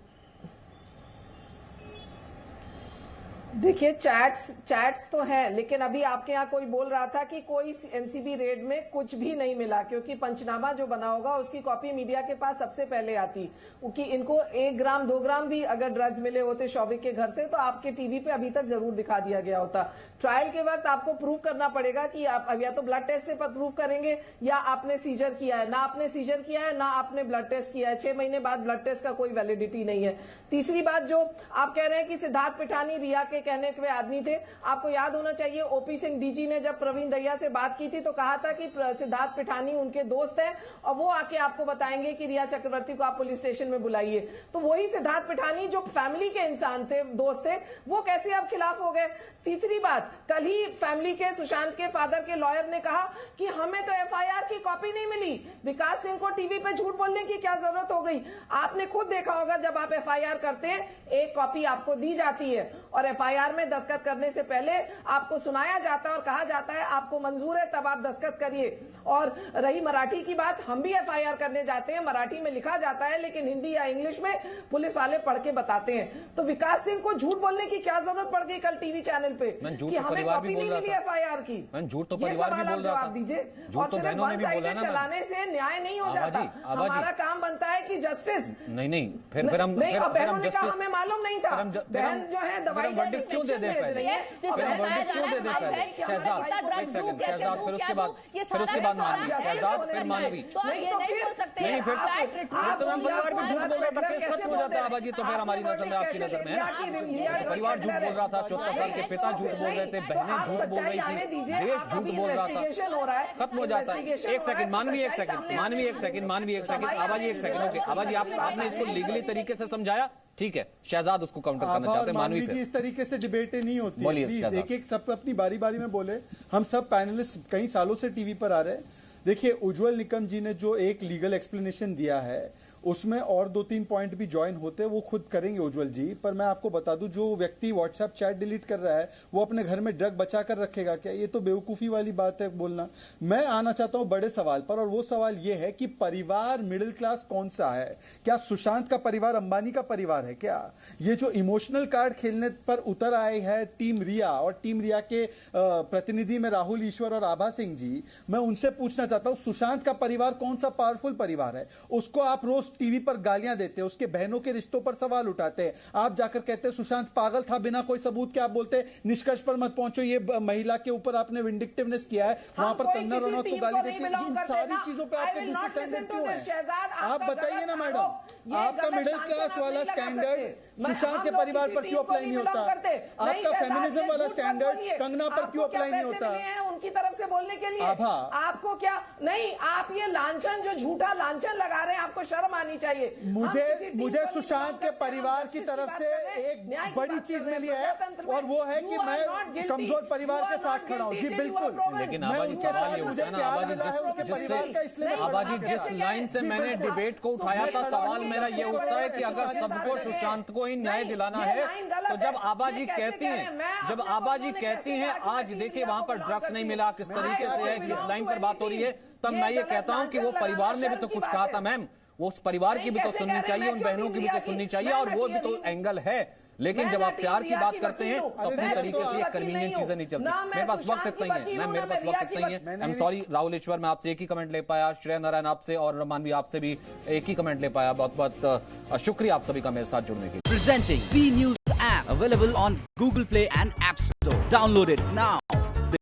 देखिए, चैट्स तो हैं, लेकिन अभी आपके यहाँ कोई बोल रहा था कि कोई एनसीबी रेड में कुछ भी नहीं मिला, क्योंकि पंचनामा जो बना होगा उसकी कॉपी मीडिया के पास सबसे पहले आती, क्योंकि इनको 1 ग्राम 2 ग्राम भी अगर ड्रग्स मिले होते शौविक के घर से, तो आपके टीवी पे अभी तक जरूर दिखा दिया गया होता। ट्रायल के वक्त आपको प्रूव करना पड़ेगा कि आप अब या तो ब्लड टेस्ट से प्रूव करेंगे, या आपने सीजर किया है। ना आपने सीजर किया है, ना आपने ब्लड टेस्ट किया है, 6 महीने बाद ब्लड टेस्ट का कोई वैलिडिटी नहीं है। तीसरी बात, जो आप कह रहे हैं कि सिद्धार्थ पिठानी रिया के कहने के आदमी थे, आपको याद होना चाहिए ओपी सिंह डीजी ने जब प्रवीण दहिया से बात की थी तो कहा था कि सिद्धार्थ पिठानी उनके दोस्त हैं और वो आके आपको बताएंगे कि रिया चक्रवर्ती को आप पुलिस स्टेशन में बुलाइए। तो वही सिद्धार्थ पिठानी जो फैमिली के इंसान थे, दोस्त थे, वो कैसे अब खिलाफ हो गए? तीसरी बात, कल ही फैमिली के, सुशांत के फादर के लॉयर ने कहा कि हमें तो एफआईआर की कॉपी नहीं मिली, विकास सिंह को टीवी पे झूठ बोलने की क्या जरूरत हो गई? आपने खुद देखा होगा, जब आप एफआईआर करते हैं एक कॉपी आपको दी जाती है और एफआईआर में दस्तखत करने से पहले आपको सुनाया जाता है और कहा जाता है आपको मंजूर है तब आप दस्तखत करिए। और रही मराठी की बात, हम भी एफआईआर करने जाते हैं, मराठी में लिखा जाता है लेकिन हिंदी या इंग्लिश में पुलिस वाले पढ़ के बताते हैं। तो विकास सिंह को झूठ बोलने की क्या जरूरत पड़ गई कल टीवी चैनल पे कि हमें कॉपी नहीं मिली एफआईआर की? झूठ तो परिवार भी बोल रहा था। जवाब दीजिए। झूठ तो बहनों ने भी बोला ना। चलाने से न्याय नहीं हो जाता। हमारा काम बनता है कि जस्टिस नहीं फिर हम बहनों ने कहा हमें मालूम नहीं था। बहन जो है दवाई वर्डिक्ट क्यों दे दे शहजाद, फिर उसके बाद मानवी, शहजाद फिर मानवी। नहीं फिर तो हम परिवार भी झूठ बोल रहा था, केस खत्म हो जाता आबाजी। तो फिर हमारी नजर में, आपकी नजर में परिवार झूठ बोल रहा था, 14 साल के पिता झूठ बोल रहे थे, बहनें झूठ बोल रही थी, देश झूठ बोल रहा था, खत्म हो जाता है। एक सेकंड मानवी, एक सेकंड आबाजी, एक सेकंड। ओके आबाजी, आपने इसको लीगली तरीके से समझाया, ठीक है। शहजाद उसको काउंटर करना चाहते हैं। मानवी जी, इस तरीके से डिबेटें नहीं होती। प्लीज एक सब अपनी बारी बारी में बोले। हम सब पैनलिस्ट कई सालों से टीवी पर आ रहे हैं। देखिए, उज्जवल निकम जी ने जो एक लीगल एक्सप्लेनेशन दिया है उसमें और 2-3 पॉइंट भी ज्वाइन होते हैं, वो खुद करेंगे उज्जवल जी। पर मैं आपको बता दूं, जो व्यक्ति व्हाट्सएप चैट डिलीट कर रहा है वो अपने घर में ड्रग बचा कर रखेगा क्या? ये तो बेवकूफ़ी वाली बात है बोलना। मैं आना चाहता हूं बड़े सवाल पर, और वो सवाल ये है कि परिवार मिडिल क्लास कौन सा है? क्या सुशांत का परिवार अंबानी का परिवार है क्या? ये जो इमोशनल कार्ड खेलने पर उतर आए है टीम रिया, और टीम रिया के प्रतिनिधि में राहुल ईश्वर और आभा सिंह जी, मैं उनसे पूछना चाहता हूं सुशांत का परिवार कौन सा पावरफुल परिवार है? उसको आप रोज टीवी पर गालियां देते हैं, उसके बहनों के रिश्तों पर सवाल उठाते हैं, आप जाकर कहते हैं सुशांत पागल था बिना कोई सबूत के। आप बोलते हैं निष्कर्ष पर मत पहुंचो, ये महिला के ऊपर आपने विंडिक्टिवनेस किया है, वहां पर कंगना रनौत को गाली देते हैं। इन सारी चीजों पे आपके दूसरे स्टैंडर्ड क्यों है? आप बताइए ना मैडम, आपका मिडिल क्लास वाला स्टैंडर्ड सुशांत के परिवार पर क्यों अप्लाई नहीं होता? आपका फेमिनिज्म वाला स्टैंडर्ड कंगना पर क्यों अप्लाई नहीं होता? उनकी तरफ से बोलने के लिए आपको क्या नहीं? आप ये लांछन, जो झूठा लांछन लगा रहे हैं, आपको शर्म आनी चाहिए। मुझे सुशांत के परिवार की तरफ से एक बड़ी चीज मिली है, और वो है कि मैं कमजोर परिवार के साथ खड़ा हूं। जी बिल्कुल, लेकिन मैं उनके साथ, मुझे प्यार मिला है उनके परिवार का, इसलिए आबाजी जिस लाइन से मैंने डिबेट को उठाया था, सवाल मेरा ये उठता है कि अगर सबको सुशांत को ही न्याय दिलाना है, तो जब आबाजी कहती हैं आज देखिए वहां पर ड्रग्स नहीं मिला, किस तरीके से है, किस लाइन पर बात हो रही है, तब मैं ये कहता हूं कि वो परिवार ने भी तो कुछ कहा था मैम, वो उस परिवार की भी तो सुननी चाहिए, उन बहनों की भी तो सुननी चाहिए, और वो भी तो एंगल है। लेकिन जब आप प्यार की बात करते हैं तो अपनी तरीके से ये कन्वीनियंट चीजें नहीं चलती। मेरे पास वक्त इतना ही है, मेरे पास वक्त इतना ही है। आई एम सॉरी राहुल ईश्वर, मैं आपसे एक ही कमेंट ले पाया, श्रेया नारायण आपसे और मानवी आपसे भी एक ही कमेंट ले पाया। बहुत बहुत शुक्रिया आप सभी का मेरे साथ जुड़ने के लिए। Presenting V News app available on Google Play and App Store. Download it now.